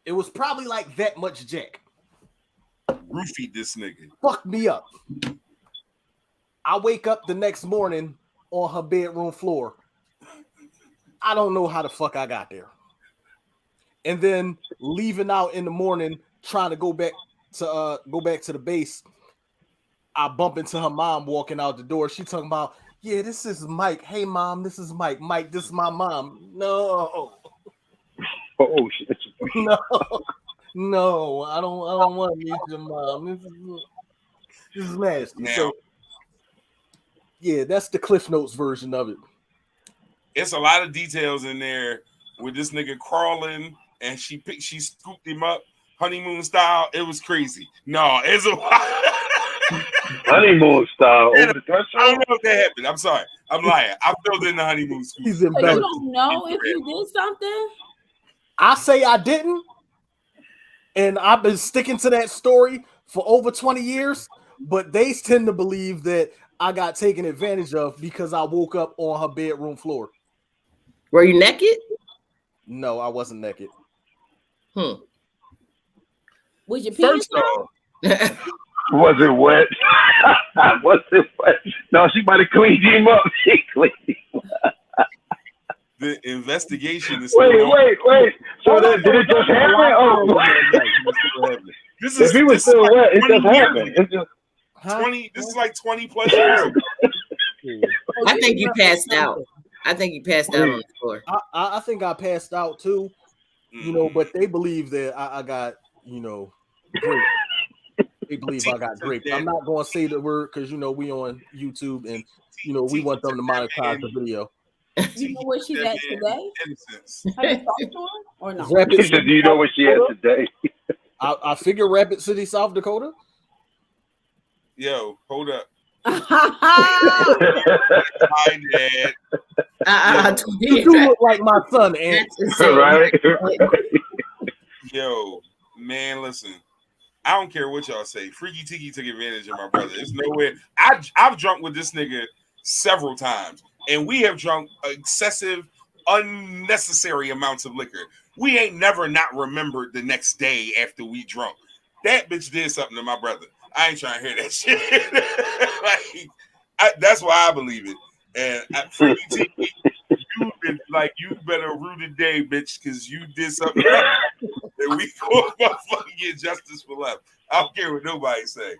It was probably like that much Jack. Roofied this nigga. Fucked me up. I wake up the next morning on her bedroom floor. I don't know how the fuck I got there. And then leaving out in the morning, trying to go back to the base, I bump into her mom walking out the door. She talking about, yeah, this is Mike. Hey, mom, this is Mike. Mike, this is my mom. No. Oh shit. No, I don't want to meet your mom. This is nasty. Now, so, yeah, that's the Cliff Notes version of it. It's a lot of details in there with this nigga crawling, and she scooped him up honeymoon style. It was crazy. No, it's a honeymoon style. I don't know if that happened. I'm sorry. I'm lying. I filled in the honeymoon scoop. He's You embarrassed. don't know if you did something? I say I didn't, and I've been sticking to that story for over 20 years, but they tend to believe that I got taken advantage of because I woke up on her bedroom floor. Were you naked? No, I wasn't naked. Was your penis out? Was it wet? Was it wet? No, she might have cleaned him up. She cleaned him up. The investigation is wait. So did it just happen? Oh, if he was still wet, it just happened. It's just 20. This is like 20 plus years ago. I think you passed out. I think you passed out on the floor. I think I passed out too, but they believe that I got, raped. They believe I got raped. I'm not going to say the word because, we on YouTube and, we want them to monetize the video. You know where she's at today? Innocence. Have you talked to her or no? He said, "Do you know what she had today?" I figure Rapid City, South Dakota. Yo, hold up. My dad. You do look like my son, and right? Yo, man, listen. I don't care what y'all say. Freaky Tiki took advantage of my brother. There's nowhere. I've drunk with this nigga several times, and we have drunk excessive, unnecessary amounts of liquor. We ain't never not remembered the next day after we drunk. That bitch did something to my brother. I ain't trying to hear that shit. That's why I believe it. And Freaky Tiki, you better rue the day, bitch, because you did something that we go motherfucking get justice for left. I don't care what nobody say.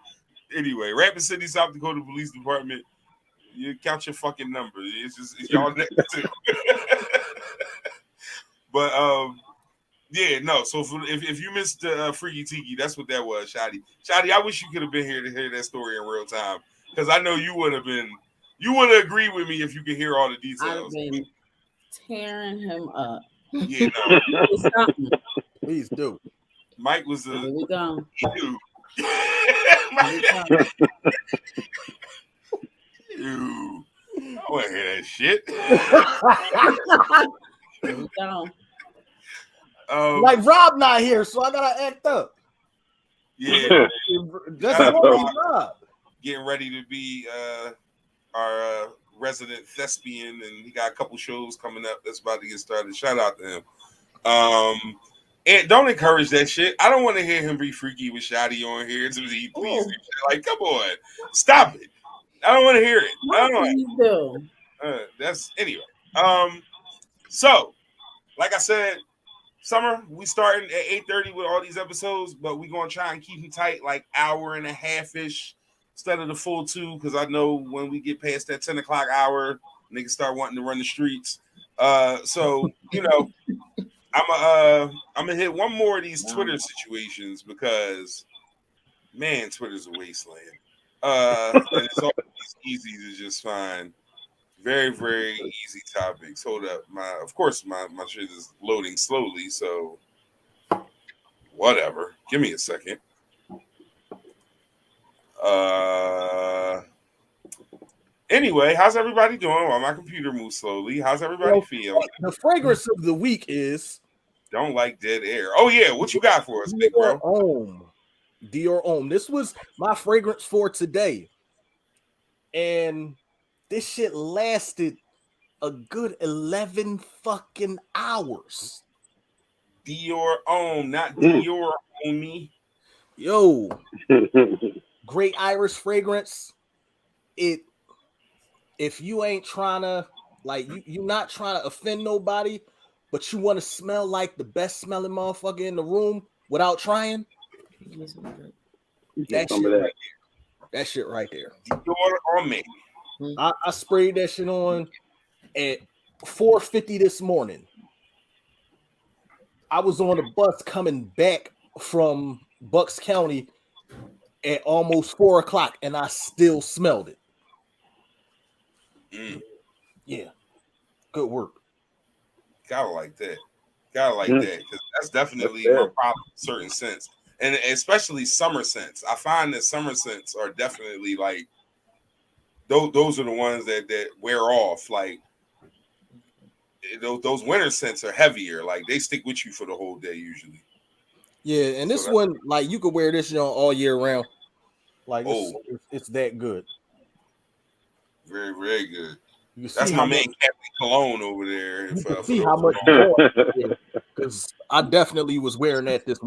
Anyway, Rapid City, South Dakota Police Department, you count your fucking number. It's y'all next too. But yeah, no. So if you missed Freaky Tiki, that's what that was, Shotty. Shotty, I wish you could have been here to hear that story in real time, because I know you would have agreed with me if you could hear all the details. I've been tearing him up. Yeah, no. Please do. Mike was Here we go. Ew. I want to hear that shit. Here we go. Like Rob not here, so I gotta act up. Yeah, that's Rob. Getting ready to be our resident thespian, and he got a couple shows coming up that's about to get started. Shout out to him. And don't encourage that shit. I don't want to hear him be freaky with Shotty on here. Please, like, come on, stop it. I don't want to hear it. I don't know. That's anyway. So, like I said, summer we starting at 8:30 with all these episodes, but we're gonna try and keep them tight, like hour and a half ish instead of the full 2, because I know when we get past that 10 o'clock hour, niggas start wanting to run the streets. So you know, I'm gonna hit one more of these Twitter situations because, man, Twitter's a wasteland. And it's always easy to just find very, very easy topics. Hold up, my shit is loading slowly, so whatever. Give me a second. Anyway, how's everybody doing while my computer moves slowly? How's everybody feel? The fragrance of the week is Don't Like Dead Air. Oh yeah, what you got for us, big bro? Dior Homme. This was my fragrance for today, and this shit lasted a good 11 fucking hours. Dior Homme, not Dior Homie. Yo, great Irish fragrance. If you ain't trying to, like, you're not trying to offend nobody, but you want to smell like the best smelling motherfucker in the room without trying, that shit right there. Dior Homme. I sprayed that shit on at 4:50 this morning. I was on a bus coming back from Bucks County at almost 4 o'clock, and I still smelled it. Yeah, good work. Gotta like that. Because that's definitely my problem in a certain sense, and especially summer scents. I find that summer scents are definitely like those are the ones that wear off. Like those winter scents are heavier. Like they stick with you for the whole day usually. Yeah, and this one, like, you could wear this on all year round. Like, it's that good. Very, very good. That's my main Captain Cologne over there. You can see how much because I definitely was wearing that this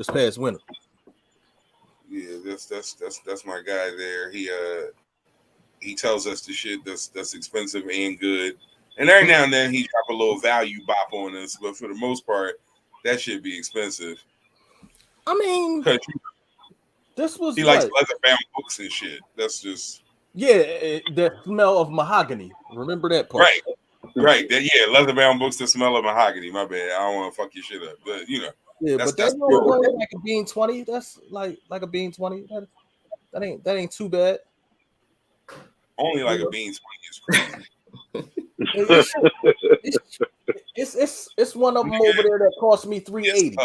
past winter. Yeah, that's my guy there. He tells us the shit that's expensive and good, and every now and then he drop a little value bop on us, but for the most part, that shit be expensive. I mean, this was he likes leather-bound books and shit. That's just the smell of mahogany. Remember that part, right? Leather-bound books that smell of mahogany. My bad. I don't want to fuck your shit up, but you know. Yeah, but that's like a bean 20. That's like a bean 20. That ain't too bad. Only like a bean 20 is crazy. It's one of them over there that cost me $380.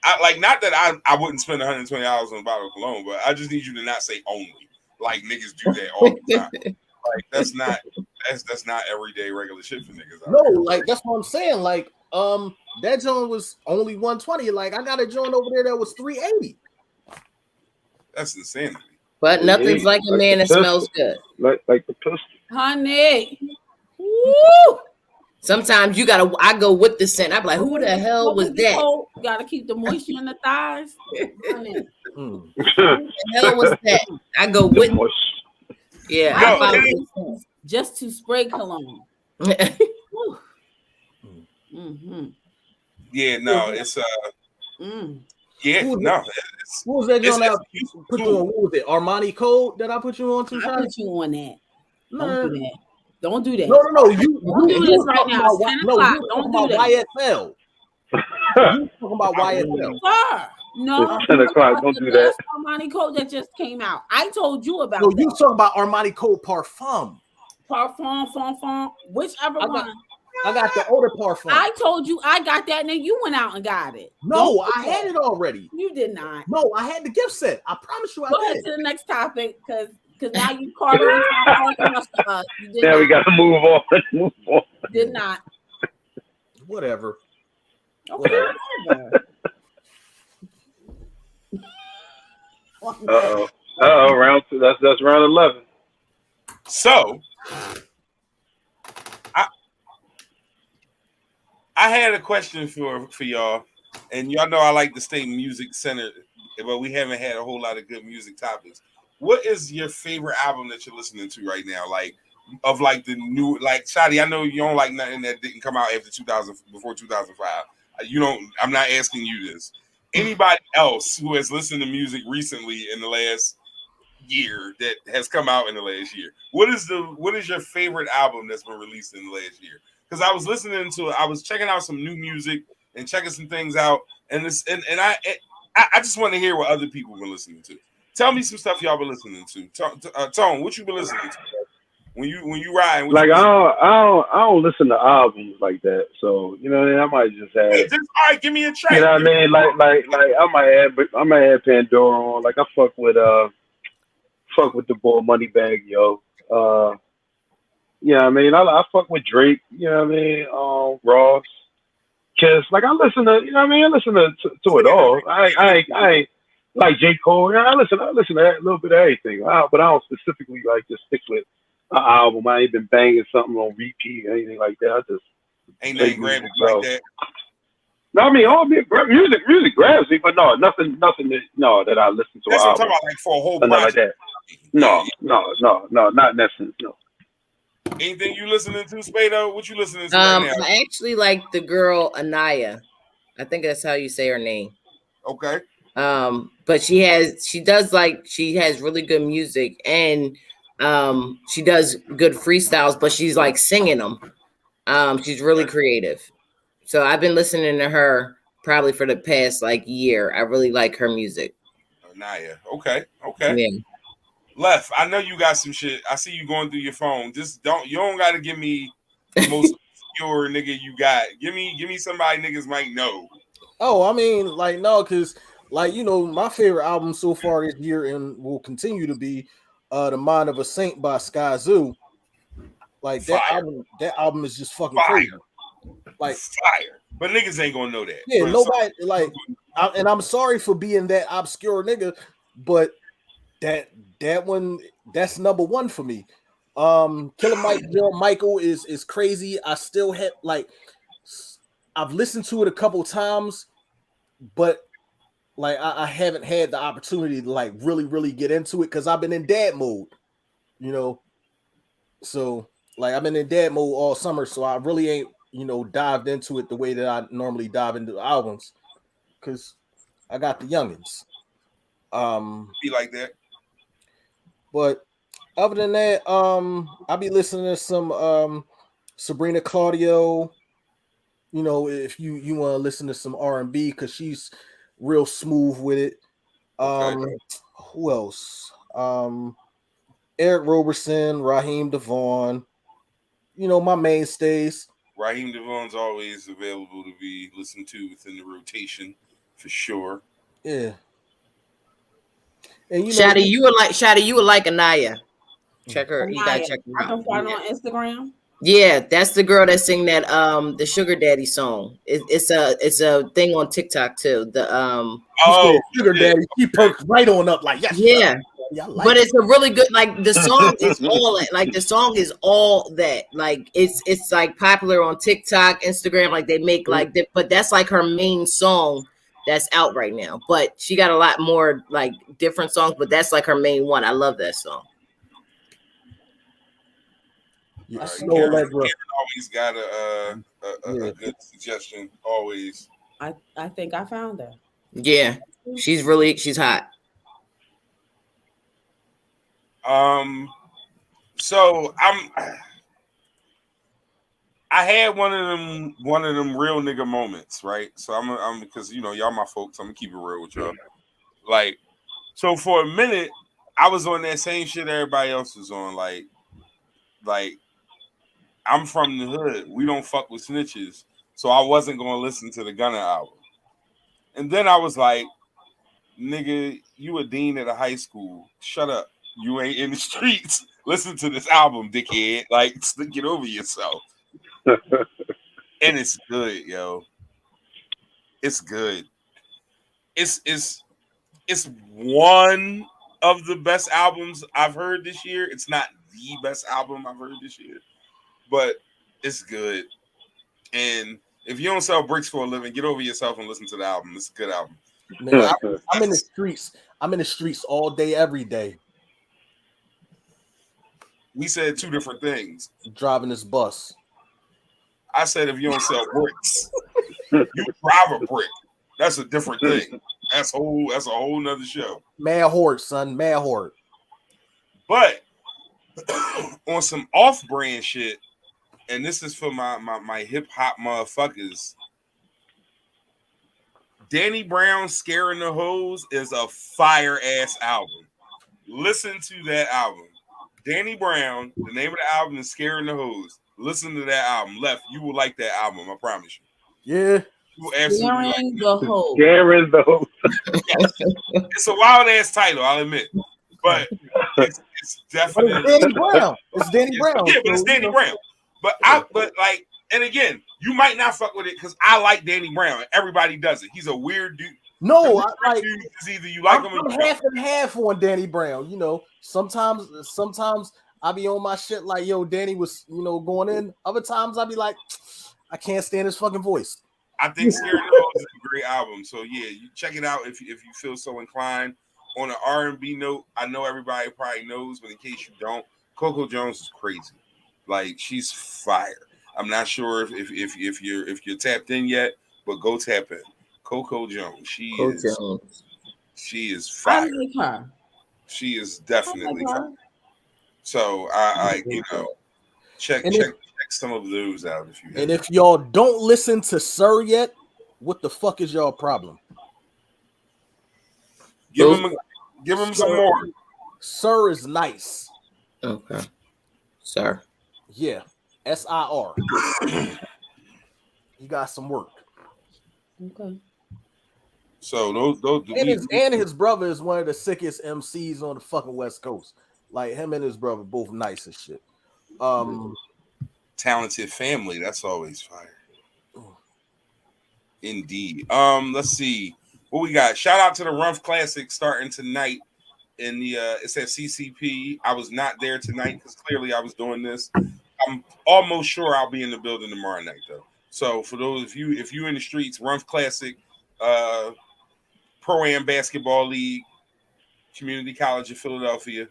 I like not that I wouldn't spend $120 on a bottle of cologne, but I just need you to not say only. Like niggas do that all the time. Like that's not everyday regular shit for niggas. No, like that's what I'm saying. Like that joint was only $120. Like I got a joint over there that was $380. That's insanity. But nothing's like a man that smells good. Like the pistol. Honey. Woo! Sometimes I go with the scent. I'm like, who the hell was that? You gotta keep the moisture in the thighs. Honey. Who the hell was that? I go with yeah. I follow just to spray cologne. Mm-hmm. Yeah, no, it's yeah, no. What was that joint I put you on? What was it? Armani Code that I put you on to? I put you on that. Don't do that. Don't do that. No. You do this right now. Don't do that. YSL. You talking about YSL? Sir, no. It's 10 o'clock. Don't do that. Armani Code that just came out. I told you about. No, you talking about Armani Code Parfum. Parfum, whichever one. I got the older parfum. I told you I got that, and then you went out and got it. No, I had it already. You did not. No, I had the gift set. I promise you I did. Go ahead to the next topic, because now you carving us. Yeah, we got to move on. Did not. Whatever. Okay. Round two. That's round 11. So I had a question for y'all, and y'all know I like to stay music centered, but we haven't had a whole lot of good music topics. What is your favorite album that you're listening to right now? Like of like the new, like Shadi, I know you don't like nothing that didn't come out after 2000, before 2005. You don't. I'm not asking you this. Anybody else who has listened to music recently in the last year that has come out in the last year? What is your favorite album that's been released in the last year? Because I was listening to it, I was checking out some new music and checking some things out, and I just want to hear what other people been listening to. Tell me some stuff y'all been listening to. Tone, what you been listening to when you ride? Like I don't listen to albums like that, so you know I might just have. Hey, all right, give me a track. You know what I mean? Like I might have Pandora on. Like I fuck with the boy Moneybagg Yo. Yeah, I mean, I fuck with Drake, you know what I mean? Ross, Kiss, like I listen to, you know what I mean? I listen to it all. I like J. Cole. I listen to a little bit of everything, but I don't specifically like just stick with an album. I ain't been banging something on repeat or anything like that. I just ain't nothing grabbing like that. No, I mean, all music grabs me, but no, nothing that I listen to. That's what I'm talking about, like for a whole project. Like that. No, not in that sense, no. Anything you listening to, Spado? What you listening to right now? I actually like the girl Anaya. I think that's how you say her name. Okay. But she has really good music, and she does good freestyles, but she's like singing them. She's really creative. So I've been listening to her probably for the past like year. I really like her music. Anaya. Okay. Yeah. Left, I know you got some shit. I see you going through your phone. You don't gotta give me the most obscure nigga you got. Give me somebody niggas might know. Oh, I mean, like, no, because like, you know, my favorite album so far this year and will continue to be The Mind of a Saint by Skyzoo. Like that album is just fucking crazy. Like fire. But niggas ain't gonna know that. Yeah, nobody like and I'm sorry for being that obscure nigga, but that one, that's number one for me. Killer Mike, Michael is crazy. I still have I've listened to it a couple times, but like I haven't had the opportunity to like really get into it because I've been in dad mode, you know. So like I've been in dad mode all summer, so I really ain't, you know, dived into it the way that I normally dive into albums because I got the youngins. Be like that. But other than that, I'll be listening to some Sabrina Claudio. You know, if you want to listen to some R&B because she's real smooth with it. Who else? Eric Roberson, Raheem Devon. my mainstays. Raheem Devon's always available to be listened to within the rotation for sure. Yeah. And Shadi, you would like Anaya. Check her. You gotta check her out. I can find her on Instagram. Yeah, that's the girl that sing that the Sugar Daddy song. It's a thing on TikTok too. The Sugar Daddy, he perked right on up like yes. Yeah. Like but it's a really good the song is all the song is all that it's like popular on TikTok, Instagram, like they make but that's like her main song that's out right now. But she got a lot more like different songs, but that's like her main one. I love that song. Yeah, Karen always got a good suggestion. Always. I think I found her. Yeah, she's hot. So I had one of them real nigga moments, right? So I'm because y'all my folks, I'm gonna keep it real with y'all. Like, so for a minute, I was on that same shit everybody else was on, like I'm from the hood. We don't fuck with snitches. So I wasn't gonna listen to the Gunna album. And then I was like, nigga, you a dean at a high school. Shut up. You ain't in the streets. Listen to this album, dickhead. Like, get over yourself. And it's good, yo. It's good. It's one of the best albums I've heard this year. It's not the best album I've heard this year, but it's good. And if you don't sell bricks for a living, get over yourself and listen to the album. It's a good album. Man, I'm in the streets. I'm in the streets all day, every day. We said two different things. Driving this bus. I said if you don't sell bricks, you drive a brick. That's a different thing. That's a whole nother show. Mad horde, son. Mad horde. But on some off-brand shit, and this is for my hip-hop motherfuckers, Danny Brown Scaring the Hoes is a fire-ass album. Listen to that album. Danny Brown, the name of the album is Scaring the Hoes. Listen to that album. Left, you will like that album, I promise you. Yeah. You will absolutely Scaring the Hoes. Scaring the Hoes. It's a wild-ass title, I'll admit. But it's definitely... But it's Danny Brown. It's Danny Brown. Yeah, but it's Danny Brown. But and again, you might not fuck with it because I like Danny Brown. Everybody does it. He's a weird dude. No, I like. Is either you like him or I'm half and half on Danny Brown. Sometimes I be on my shit like, yo, Danny was, going in. Other times I be like, I can't stand his fucking voice. I think Scaring the Hoes is a great album. So yeah, you check it out if you feel so inclined. On an R&B note, I know everybody probably knows, but in case you don't, Coco Jones is crazy. Like, she's fire. I'm not sure if you're tapped in yet, but go tap in. Coco Jones. She is fire. I like her. She is definitely fire. So I check some of those out if you have. And if y'all don't listen to Sir yet, what the fuck is y'all problem? Give him some more. Sir is nice. Okay. Sir. Yeah. SIR. He got some work. Okay. So those and his brother is one of the sickest MCs on the fucking West Coast. Like, him and his brother both nice as shit. Talented family, that's always fire. Indeed. Let's see what we got. Shout out to the Rumph Classic starting tonight in the it's at CCP. I was not there tonight because clearly I was doing this. I'm almost sure I'll be in the building tomorrow night though. So for those of you, if you're in the streets, Rumph Classic, Pro-Am Basketball League, Community College of Philadelphia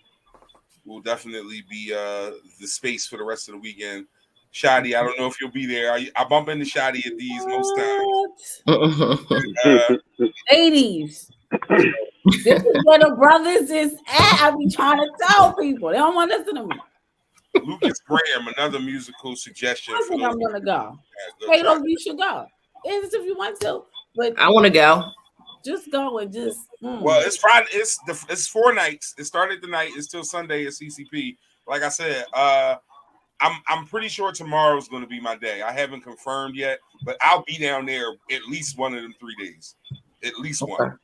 will definitely be the space for the rest of the weekend. Shadi, I don't know if you'll be there. I bump into Shadi at these most times. 80s. This is where the brothers is at. I be trying to tell people. They don't want to listen to me. Lucas Graham, another musical suggestion. I think I'm gonna go. Kato, you should go. If you want to, but I want to go. Just go and just. Well, it's Friday. It's 4 nights. It started tonight. It's till Sunday at CCP. Like I said, I I'm pretty sure tomorrow's going to be my day. I haven't confirmed yet, but I'll be down there at least one of them 3 days, at least one.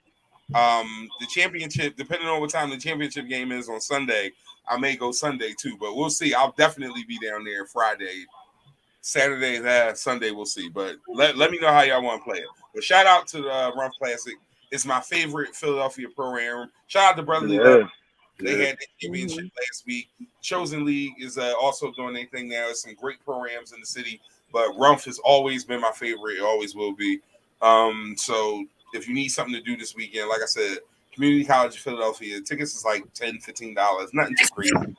The championship, depending on what time the championship game is on Sunday, I may go Sunday too, but we'll see. I'll definitely be down there Friday, Saturday, Sunday. We'll see. But let me know how y'all want to play it. But shout out to the Rumph Classic. It's my favorite Philadelphia program. Shout out to Brotherly Love. They had the championship last week. Chosen League is also doing their thing now. There's some great programs in the city, but Rumph has always been my favorite. It always will be. So if you need something to do this weekend, like I said, Community College of Philadelphia, tickets is like $10, $15. Nothing too crazy.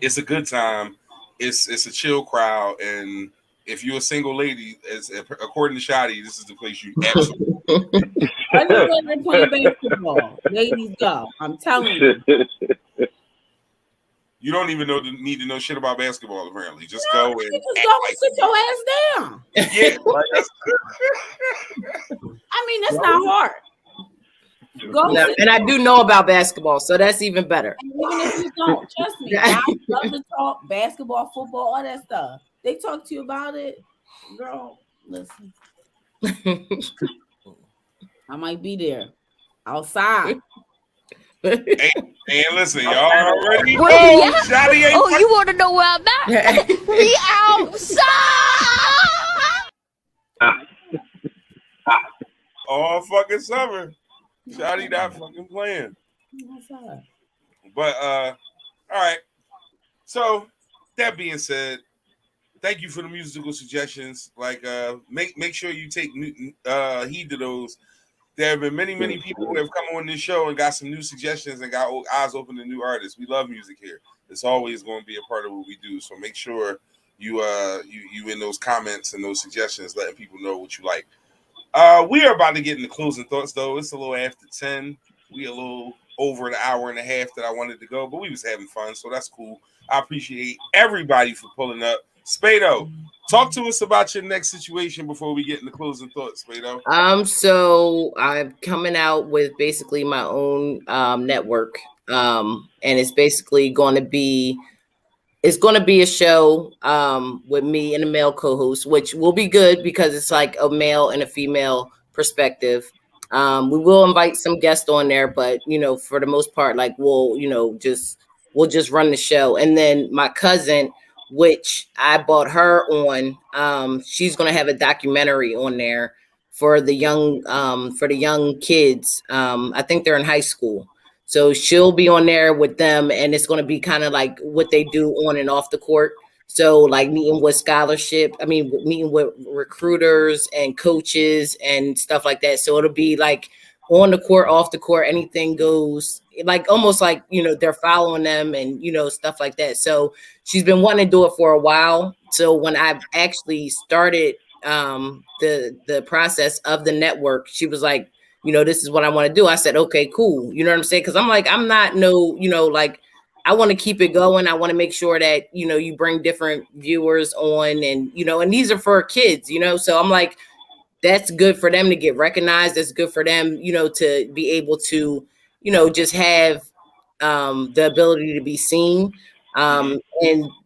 It's a good time. It's a chill crowd, and if you're a single lady, according to Shadi, this is the place you absolutely. Everywhere they're playing basketball, ladies go. I'm telling you. You don't even need to know shit about basketball. Apparently, just go and sit your ass down. Yeah, I mean, that's not hard. No, and I do know about basketball, so that's even better. And even if you don't, trust me, I love to talk basketball, football, all that stuff. They talk to you about it, girl. Listen, I might be there outside. Hey, listen, y'all already Where know. we at? Shawty ain't Oh, you want to know where I'm at? We outside. all fucking summer. Shawty not fucking playing. But all right. So that being said, thank you for the musical suggestions. Like make sure you take heed to those. There have been many people who have come on this show and got some new suggestions and got eyes open to new artists. We love music here. It's always going to be a part of what we do. So make sure you in those comments and those suggestions, letting people know what you like. We are about to get into closing thoughts, though. It's a little after 10. We a little over the hour and a half that I wanted to go, but we was having fun, so that's cool. I appreciate everybody for pulling up. Spado, talk to us about your next situation before we get into closing thoughts, Spado. So I'm coming out with basically my own network, and it's basically going to be a show with me and a male co-host, which will be good because it's like a male and a female perspective. We will invite some guests on there, but for the most part, like we'll just run the show. And then my cousin, which I bought her on, she's gonna have a documentary on there for the young kids. I think they're in high school. So she'll be on there with them, and it's going to be kind of like what they do on and off the court. So like meeting with meeting with recruiters and coaches and stuff like that. So it'll be like on the court, off the court, anything goes, like almost like, they're following them and, stuff like that. So she's been wanting to do it for a while. So when I actually started the process of the network, she was like, this is what I want to do. I said, okay, cool. You know what I'm saying? Because I'm like, I'm not I want to keep it going. I want to make sure that, you bring different viewers on and, and these are for kids, so I'm like, that's good for them to get recognized. That's good for them, to be able to, just have the ability to be seen. And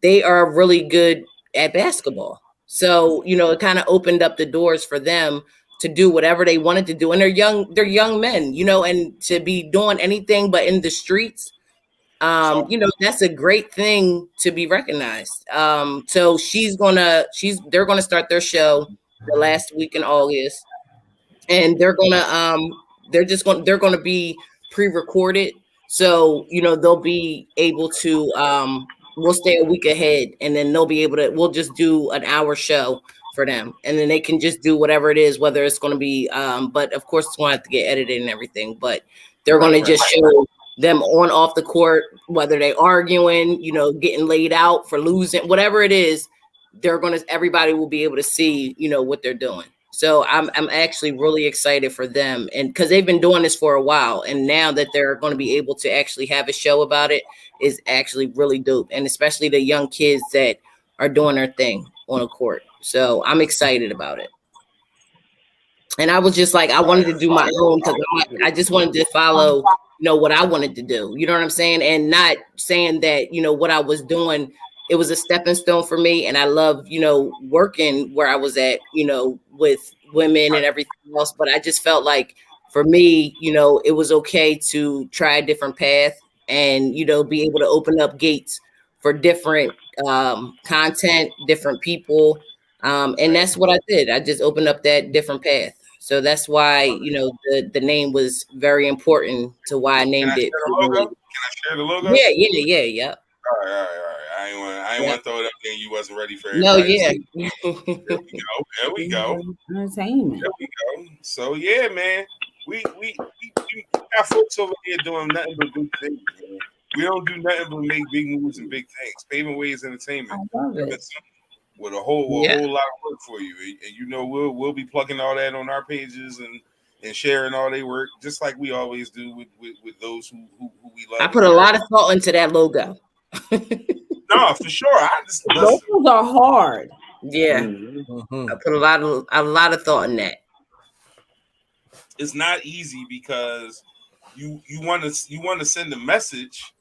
they are really good at basketball. So, it kind of opened up the doors for them to do whatever they wanted to do. And they're young men, and to be doing anything but in the streets, that's a great thing to be recognized. So they're gonna start their show the last week in August, and they're gonna be pre-recorded. So, they'll be able to, we'll stay a week ahead, and then we'll just do an hour show for them, and then they can just do whatever it is, whether it's going to be but of course it's going to have to get edited and everything, but they're going to just show them on off the court, whether they arguing, getting laid out for losing, whatever it is, everybody will be able to see, what they're doing. So I'm actually really excited for them, and because they've been doing this for a while, and now that they're going to be able to actually have a show about it is actually really dope, and especially the young kids that are doing their thing on a court. So I'm excited about it. And I was just like, I wanted to do my own because I just wanted to follow, what I wanted to do. You know what I'm saying? And not saying that, what I was doing it was a stepping stone for me. And I love, you know, working where I was at, you know, with women and everything else. But I just felt like for me, you know, it was okay to try a different path and, you know, be able to open up gates for different content, different people. And that's what I did. I just opened up that different path. So that's why, you know, the name was very important to why I named it. Can I share the logo? Yeah. All right. I ain't want to throw it up there. You wasn't ready for it. No, yeah. There we go. Entertainment. There we go. So yeah, man. We got folks over here doing nothing but big things, man. We don't do nothing but make big moves and big things. Paving Ways Entertainment. I love it. With a whole lot of work for you. And you know, we'll be plugging all that on our pages and sharing all their work, just like we always do with those who we love. I put a lot of thought into that logo. No, for sure. Logos are hard. Yeah. Mm-hmm. I put a lot of thought in that. It's not easy because you want to send a message.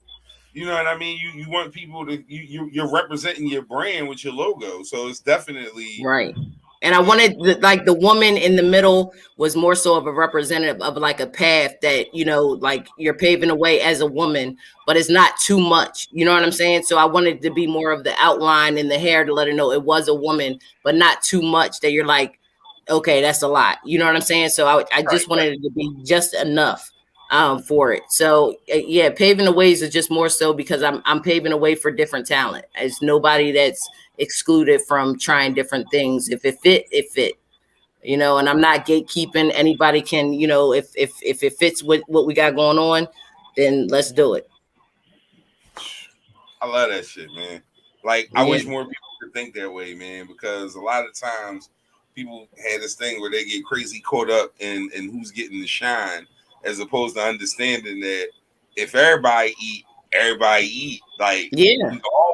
You know what I mean? You want people to you're representing your brand with your logo, so it's definitely right. And I wanted the woman in the middle was more so of a representative of like a path that, you know, like you're paving the way as a woman, but it's not too much. You know what I'm saying? So I wanted to be more of the outline in the hair to let her know it was a woman, but not too much that you're like, okay, that's a lot. You know what I'm saying? So I just wanted it to be just enough for it. So yeah, paving the ways is just more so because I'm paving the way for different talent. It's nobody that's excluded from trying different things. If it fit, it fit. You know, and I'm not gatekeeping. Anybody can, you know, if it fits with what we got going on, then let's do it. I love that shit, man. Like I wish more people could think that way, man, because a lot of times people had this thing where they get crazy caught up in who's getting the shine, as opposed to understanding that if everybody eat, like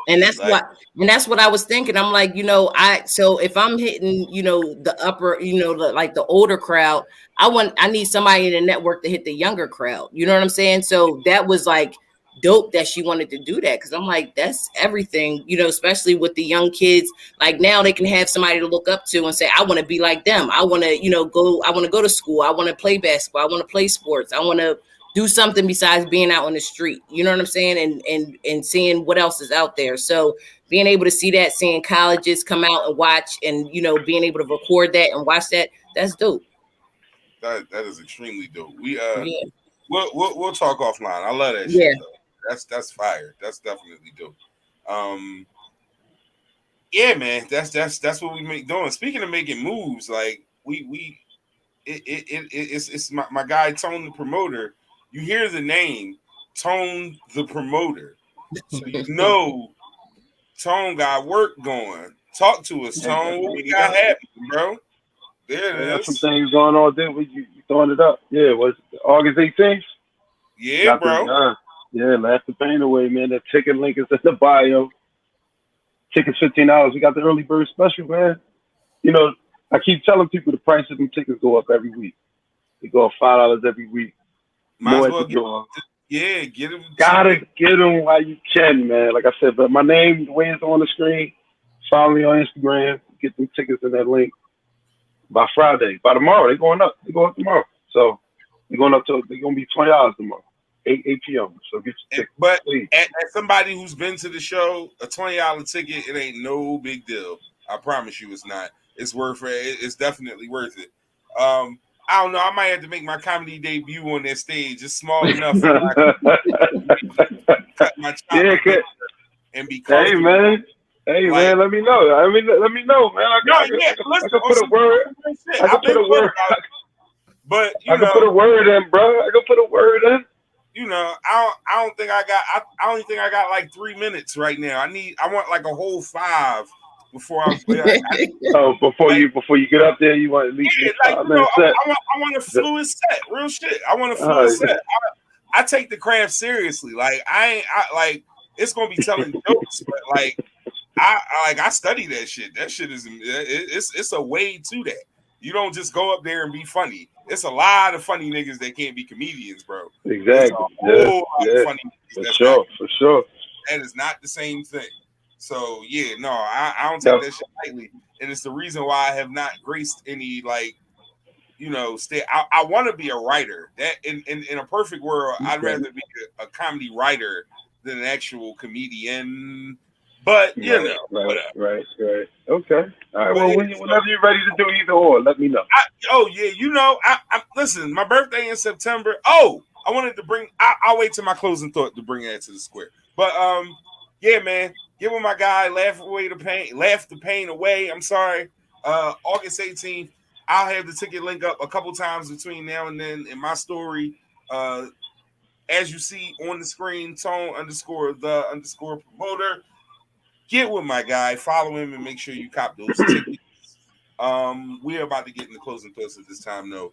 and that's what I was thinking. I'm like, you know, so if I'm hitting, you know, the upper, you know, like the older crowd, I need somebody in the network to hit the younger crowd. You know what I'm saying? So that was like dope that she wanted to do that, because I'm like, that's everything, you know, especially with the young kids. Like now they can have somebody to look up to and say, I want to be like them. I want to, you know, go to school. I want to play basketball. I want to play sports. I want to do something besides being out on the street. You know what I'm saying? And seeing what else is out there. So being able to see that, seeing colleges come out and watch, and, you know, being able to record that and watch that, that's dope. That is extremely dope. We'll talk offline. I love that shit. Yeah. Though. That's fire. That's definitely dope. Yeah, man. That's what we make doing. Speaking of making moves, like it's my guy Tone the Promoter. You hear the name Tone the Promoter, so you know Tone got work going. Talk to us, Tone. What we got happening, bro? There it is. Some things going on there. You throwing it up? Yeah, was August 18th? Yeah, bro. Yeah, Laugh the Pain Away, man. The ticket link is in the bio. Tickets $15. We got the early bird special, man. You know, I keep telling people the price of them tickets go up every week. They go up $5 every week. Might as well get them. Gotta get them while you can, man. Like I said, but my name, the way it's on the screen, follow me on Instagram. Get them tickets in that link by Friday. By tomorrow, they're going up. They go up tomorrow. So they're going up to, they're going to be $20 tomorrow, 8 p.m. So get your tickets. But as somebody who's been to the show, a $20 ticket, it ain't no big deal. I promise you it's not. It's worth it. It's definitely worth it. I don't know. I might have to make my comedy debut on that stage. It's small enough for my child and be comfortable. Hey, man, let me know. Let me know, man. I can put a word. I can put a word. But I can put a word in, bro. I can put a word in. You know, I don't think I got. I only think I got like 3 minutes right now. I want like a whole 5 before I. Before you get up there, you want at least I want a fluid set. Real shit. I want a fluid set. I take the craft seriously. Like I it's gonna be telling jokes, but like I study that shit. That shit is it's a way to that. You don't just go up there and be funny. It's a lot of funny niggas that can't be comedians, bro. Exactly. Funny for sure. That is not the same thing. So yeah, no, I don't take that shit lightly, and it's the reason why I have not graced any I want to be a writer. That in a perfect world, I'd rather be a comedy writer than an actual comedian. But right. Okay. All right. Well, whenever you're ready to do either or, let me know. I listen. My birthday in September. Oh, I wanted to bring. I'll wait till my closing thought to bring that to the square. But yeah, man, give with my guy. Laugh the pain away. I'm sorry. August 18th. I'll have the ticket link up a couple times between now and then in my story. As you see on the screen, Tone_the_promoter. Get with my guy, follow him, and make sure you cop those tickets. We're about to get in the closing thoughts at this time, though.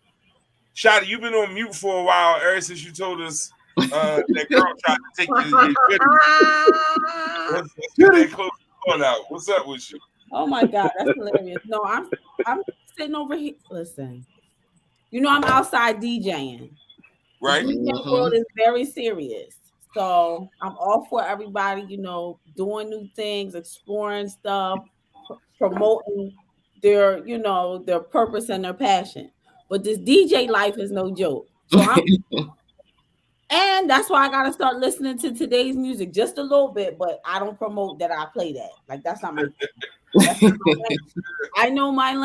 Shotty, you've been on mute for a while, ever since you told us that girl tried to take your Let's get that closing thought out. What's up with you? Oh my God, that's hilarious. No, I'm sitting over here. Listen, I'm outside DJing. Right. The DJ world is very serious. So I'm all for everybody, doing new things, exploring stuff, promoting their purpose and their passion. But this DJ life is no joke. So and that's why I gotta start listening to today's music just a little bit, but I don't promote that I play that. Like that's not my lane. I know my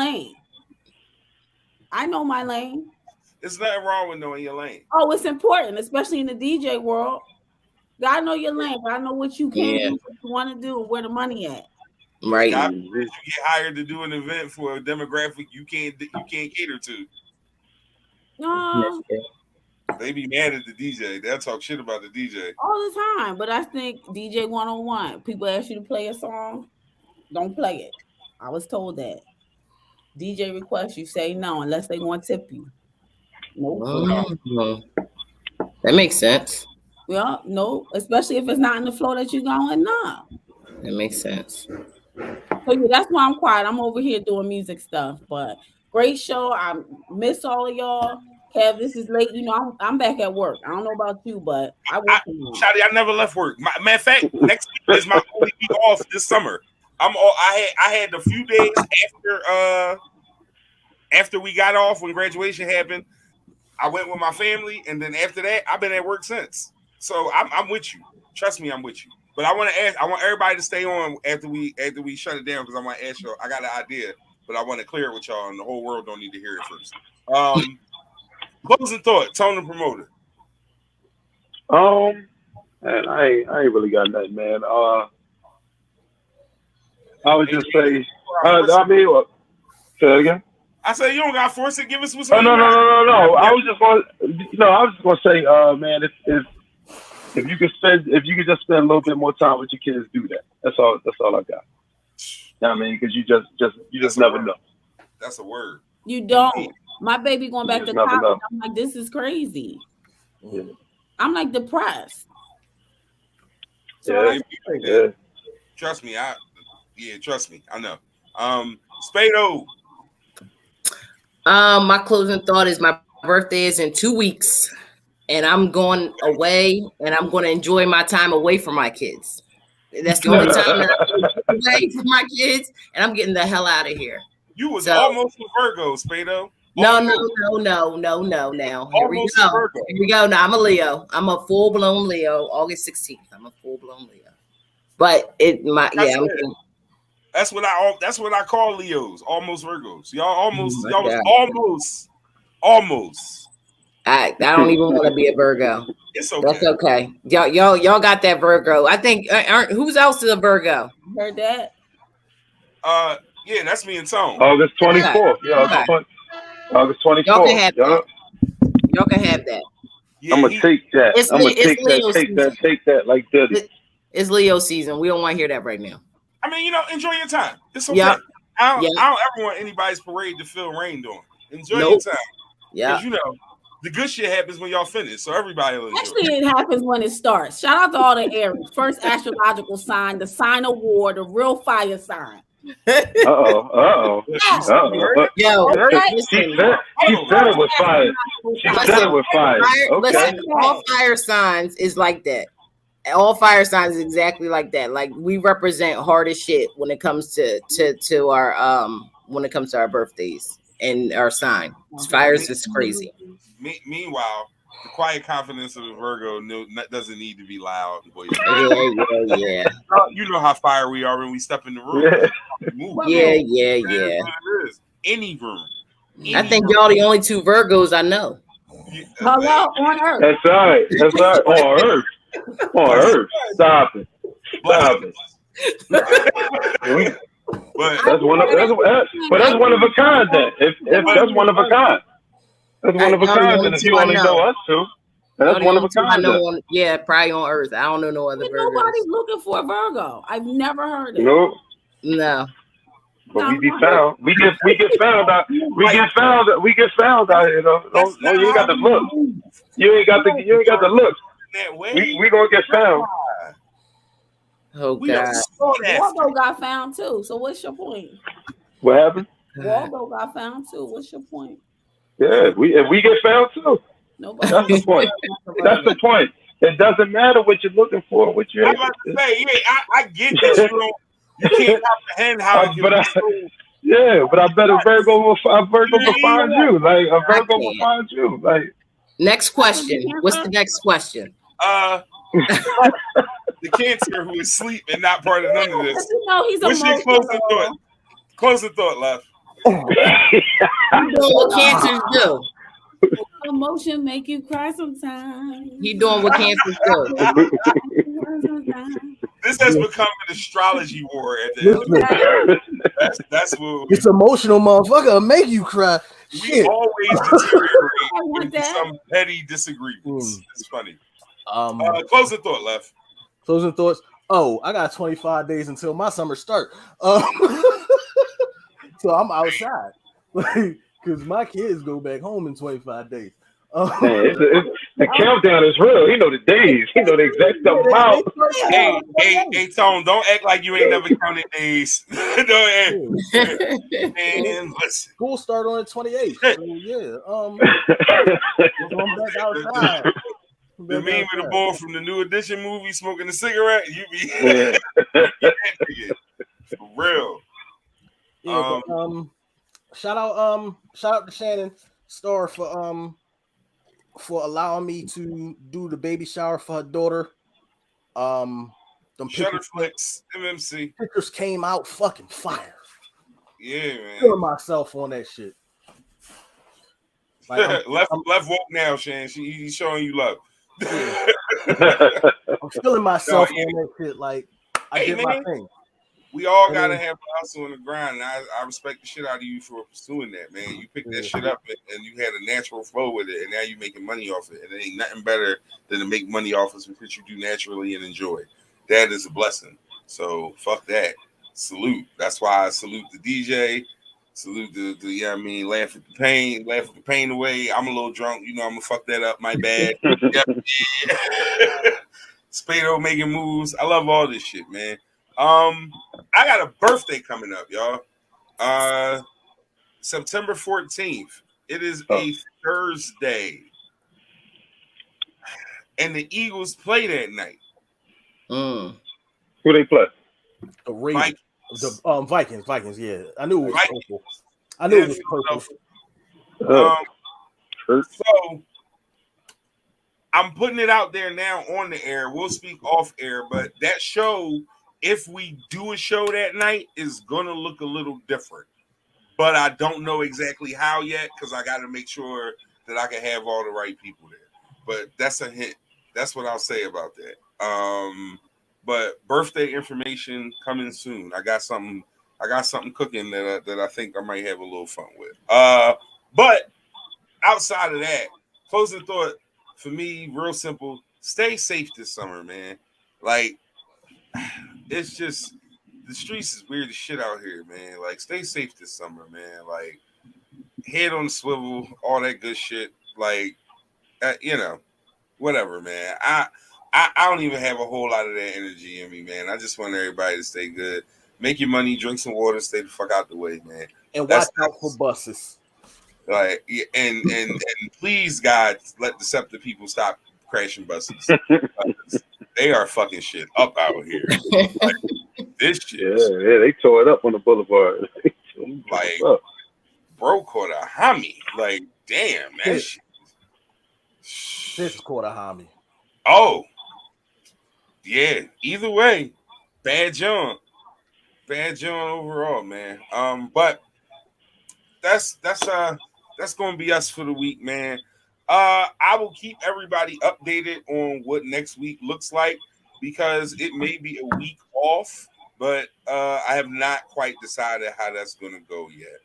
lane. There's nothing wrong with knowing your lane. Oh, it's important, especially in the DJ world. Gotta know your lane. Gotta know what you can do, what you want to do, and where the money at. Right. You get hired to do an event for a demographic you can't cater to. No. They be mad at the DJ. They'll talk shit about the DJ all the time. But I think DJ 101. People ask you to play a song, don't play it. I was told that. DJ requests, you say no unless they want to tip you. Nope. That makes sense. Yeah, no, especially if it's not in the flow that you're going, no. That makes sense. So yeah, that's why I'm quiet. I'm over here doing music stuff, but great show. I miss all of y'all. Kev, this is late. I'm back at work. I don't know about you, but I work. Shotty, I never left work. Matter of fact, next week is my only week off this summer. I had a few days after we got off when graduation happened. I went with my family, and then after that, I've been at work since. So I'm with you. Trust me, I'm with you. But I want everybody to stay on after we shut it down because I want to ask y'all. I got an idea, but I want to clear it with y'all, and the whole world don't need to hear it first. Closing thought, Tone the promoter. Man, I ain't really got nothing, man. I would just say, say that again. I said you don't got to force it. Give us what's. Oh no. I was just going to say, man, if you could just spend a little bit more time with your kids, do that. That's all I got. You know what I mean? Because you just never know. That's a word. You don't. My baby going back to college. I'm like, this is crazy. Yeah. I'm like depressed. So yeah. Trust me. Trust me. I know. Spado. My closing thought is my birthday is in 2 weeks, and I'm going away, and I'm going to enjoy my time away from my kids. That's the only time that I'm away from my kids, and I'm getting the hell out of here. You was almost a Virgo, Spado. No. Now here we go. Now I'm a Leo. I'm a full blown Leo. August 16th. I'm a full blown Leo. But that's what I call Leos. Almost Virgos. Y'all was almost. I don't even want to be a Virgo. It's okay. That's okay. Y'all got that Virgo. I think who's else is a Virgo? Heard that? Yeah, that's me and Tone. August 24th. Yeah, August 24th. Y'all can have that. Y'all can have that. Yeah, I'm gonna take that. Take that like that. It's Leo season. We don't want to hear that right now. I mean, enjoy your time. It's okay. Yep. I don't ever want anybody's parade to feel rained on. Enjoy your time. Yeah. Because the good shit happens when y'all finish, so everybody will enjoy. Actually, it happens when it starts. Shout out to all the Aries. First astrological sign, the sign of war, the real fire sign. Uh-oh. Yo, she said it with fire. She said it with fire. Okay. Listen, all fire signs is like that. all fire signs is exactly like that. Like we represent hard as shit when it comes to our birthdays and our sign. Fires is crazy. Meanwhile, the quiet confidence of the Virgo doesn't need to be loud. Boy. Yeah. You know how fire we are when we step in the room. Yeah. Any room. I think y'all the only two Virgos I know. Hello on Earth. That's right. On Earth. Stop it. But that's one of a kind. Then if that's one of a kind, that's one of a kind. And if you only know us two, that's one of a kind. Yeah, probably on Earth. I don't know no other Virgos. Nobody's looking for a Virgo. I've never heard it. No. But we be found. We get found out. We get found out here. No, you ain't got the look. You ain't got the look. We gonna get found. Oh God. Waldo got found too. So what's your point? What happened? Waldo got found too. What's your point? Yeah, we get found too. Nobody. That's the point. That's the point. It doesn't matter what you're looking for. What you're. I'm about to say, I get this. You can't comprehend how it can be. Yeah, but I bet a Virgo will find you. Like a Virgo will find you. Like. Next question. What's the next question? The Cancer who is asleep and not part of none of this. He's What's your closing thought? Closing thought, left. You doing what Cancers do? Emotion make you cry sometimes. He doing what Cancers do. This has become an astrology war at the end. That's what it's emotional, motherfucker. Make you cry. We always deteriorate into some petty disagreements. It's funny. Closing thought, left. Closing thoughts. Oh, I got 25 days until my summer start. So I'm outside. Because my kids go back home in 25 days. The countdown is real. You know the days. You know the exact amount. Hey, Tone, don't act like you ain't never counted days. Man, listen. School start on the 28th. So yeah. I'm back outside. The meme with the boy from the New Edition movie smoking a cigarette. You be for real. Yeah, shout out to Shannon Starr for allowing me to do the baby shower for her daughter. Shutterflix, MMC pictures came out fucking fire. Yeah, man. Feeling myself on that shit. Like, left woke now, Shan. He's showing you love. Yeah. I'm feeling myself on that shit. Like I did my thing. We all gotta have a hustle in the grind, and I respect the shit out of you for pursuing that, man. You picked that shit up, and you had a natural flow with it, and now you're making money off it. And it ain't nothing better than to make money off of something that you do naturally and enjoy. That is a blessing. So fuck that. Salute. That's why I salute the DJ. Salute the laugh at the pain away. I'm a little drunk, I'm gonna fuck that up. My bad. Spado making moves. I love all this shit, man. I got a birthday coming up, y'all. September 14th. It is a Thursday. And the Eagles play that night. Who they play? The Ravens. The Vikings, yeah. I knew it was purple. I knew it was purple. So I'm putting it out there now on the air. We'll speak off air, but that show, if we do a show that night, is gonna look a little different. But I don't know exactly how yet because I got to make sure that I can have all the right people there. But that's a hint. That's what I'll say about that. But birthday information coming soon. I got something cooking that I think I might have a little fun with. But outside of that, closing thought for me, real simple. Stay safe this summer, man. Like, it's just the streets is weird as shit out here, man. Like, stay safe this summer, man. Like, head on the swivel, all that good shit. Like, whatever, man. I don't even have a whole lot of that energy in me, man. I just want everybody to stay good. Make your money, drink some water, stay the fuck out the way, man. And watch out for buses. Like, and please, God, let Deceptive people stop crashing buses. They are fucking shit up out here. Like, this shit. Yeah, they tore it up on the boulevard. Like, bro caught a homie. Like, damn, that shit. This caught a homie. Oh, yeah. Either way, bad John overall, man. But that's gonna be us for the week, man. I will keep everybody updated on what next week looks like because it may be a week off, but I have not quite decided how that's gonna go yet.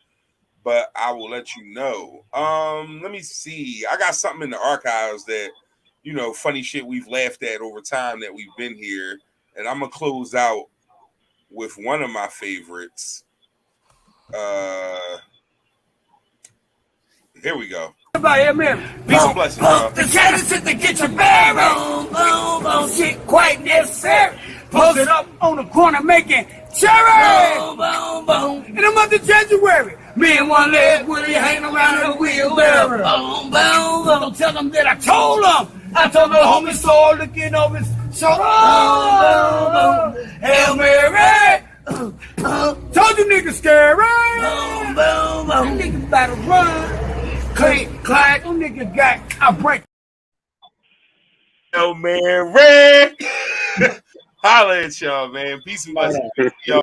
But I will let you know. Let me see. I got something in the archives that, funny shit we've laughed at over time that we've been here. And I'm going to close out with one of my favorites. Here we go. Peace and blessings, y'all. The challenge is to get your bearings. Boom, boom, shit quite necessary. Post it up on the corner making cherry. Boom, boom, boom. In the month of January, me and one leg Willie hanging around in a wheelbarrow. Boom, boom, boom. Tell them that I told them. I told the homie soul looking over his shoulder. Boom, boom, boom. Hail Mary. Told you niggas scary. Boom, boom, boom. Niggas about to run. Click, clack. Them niggas got a break. Yo, man, Red. Holla at y'all, man. Peace and blessings, y'all.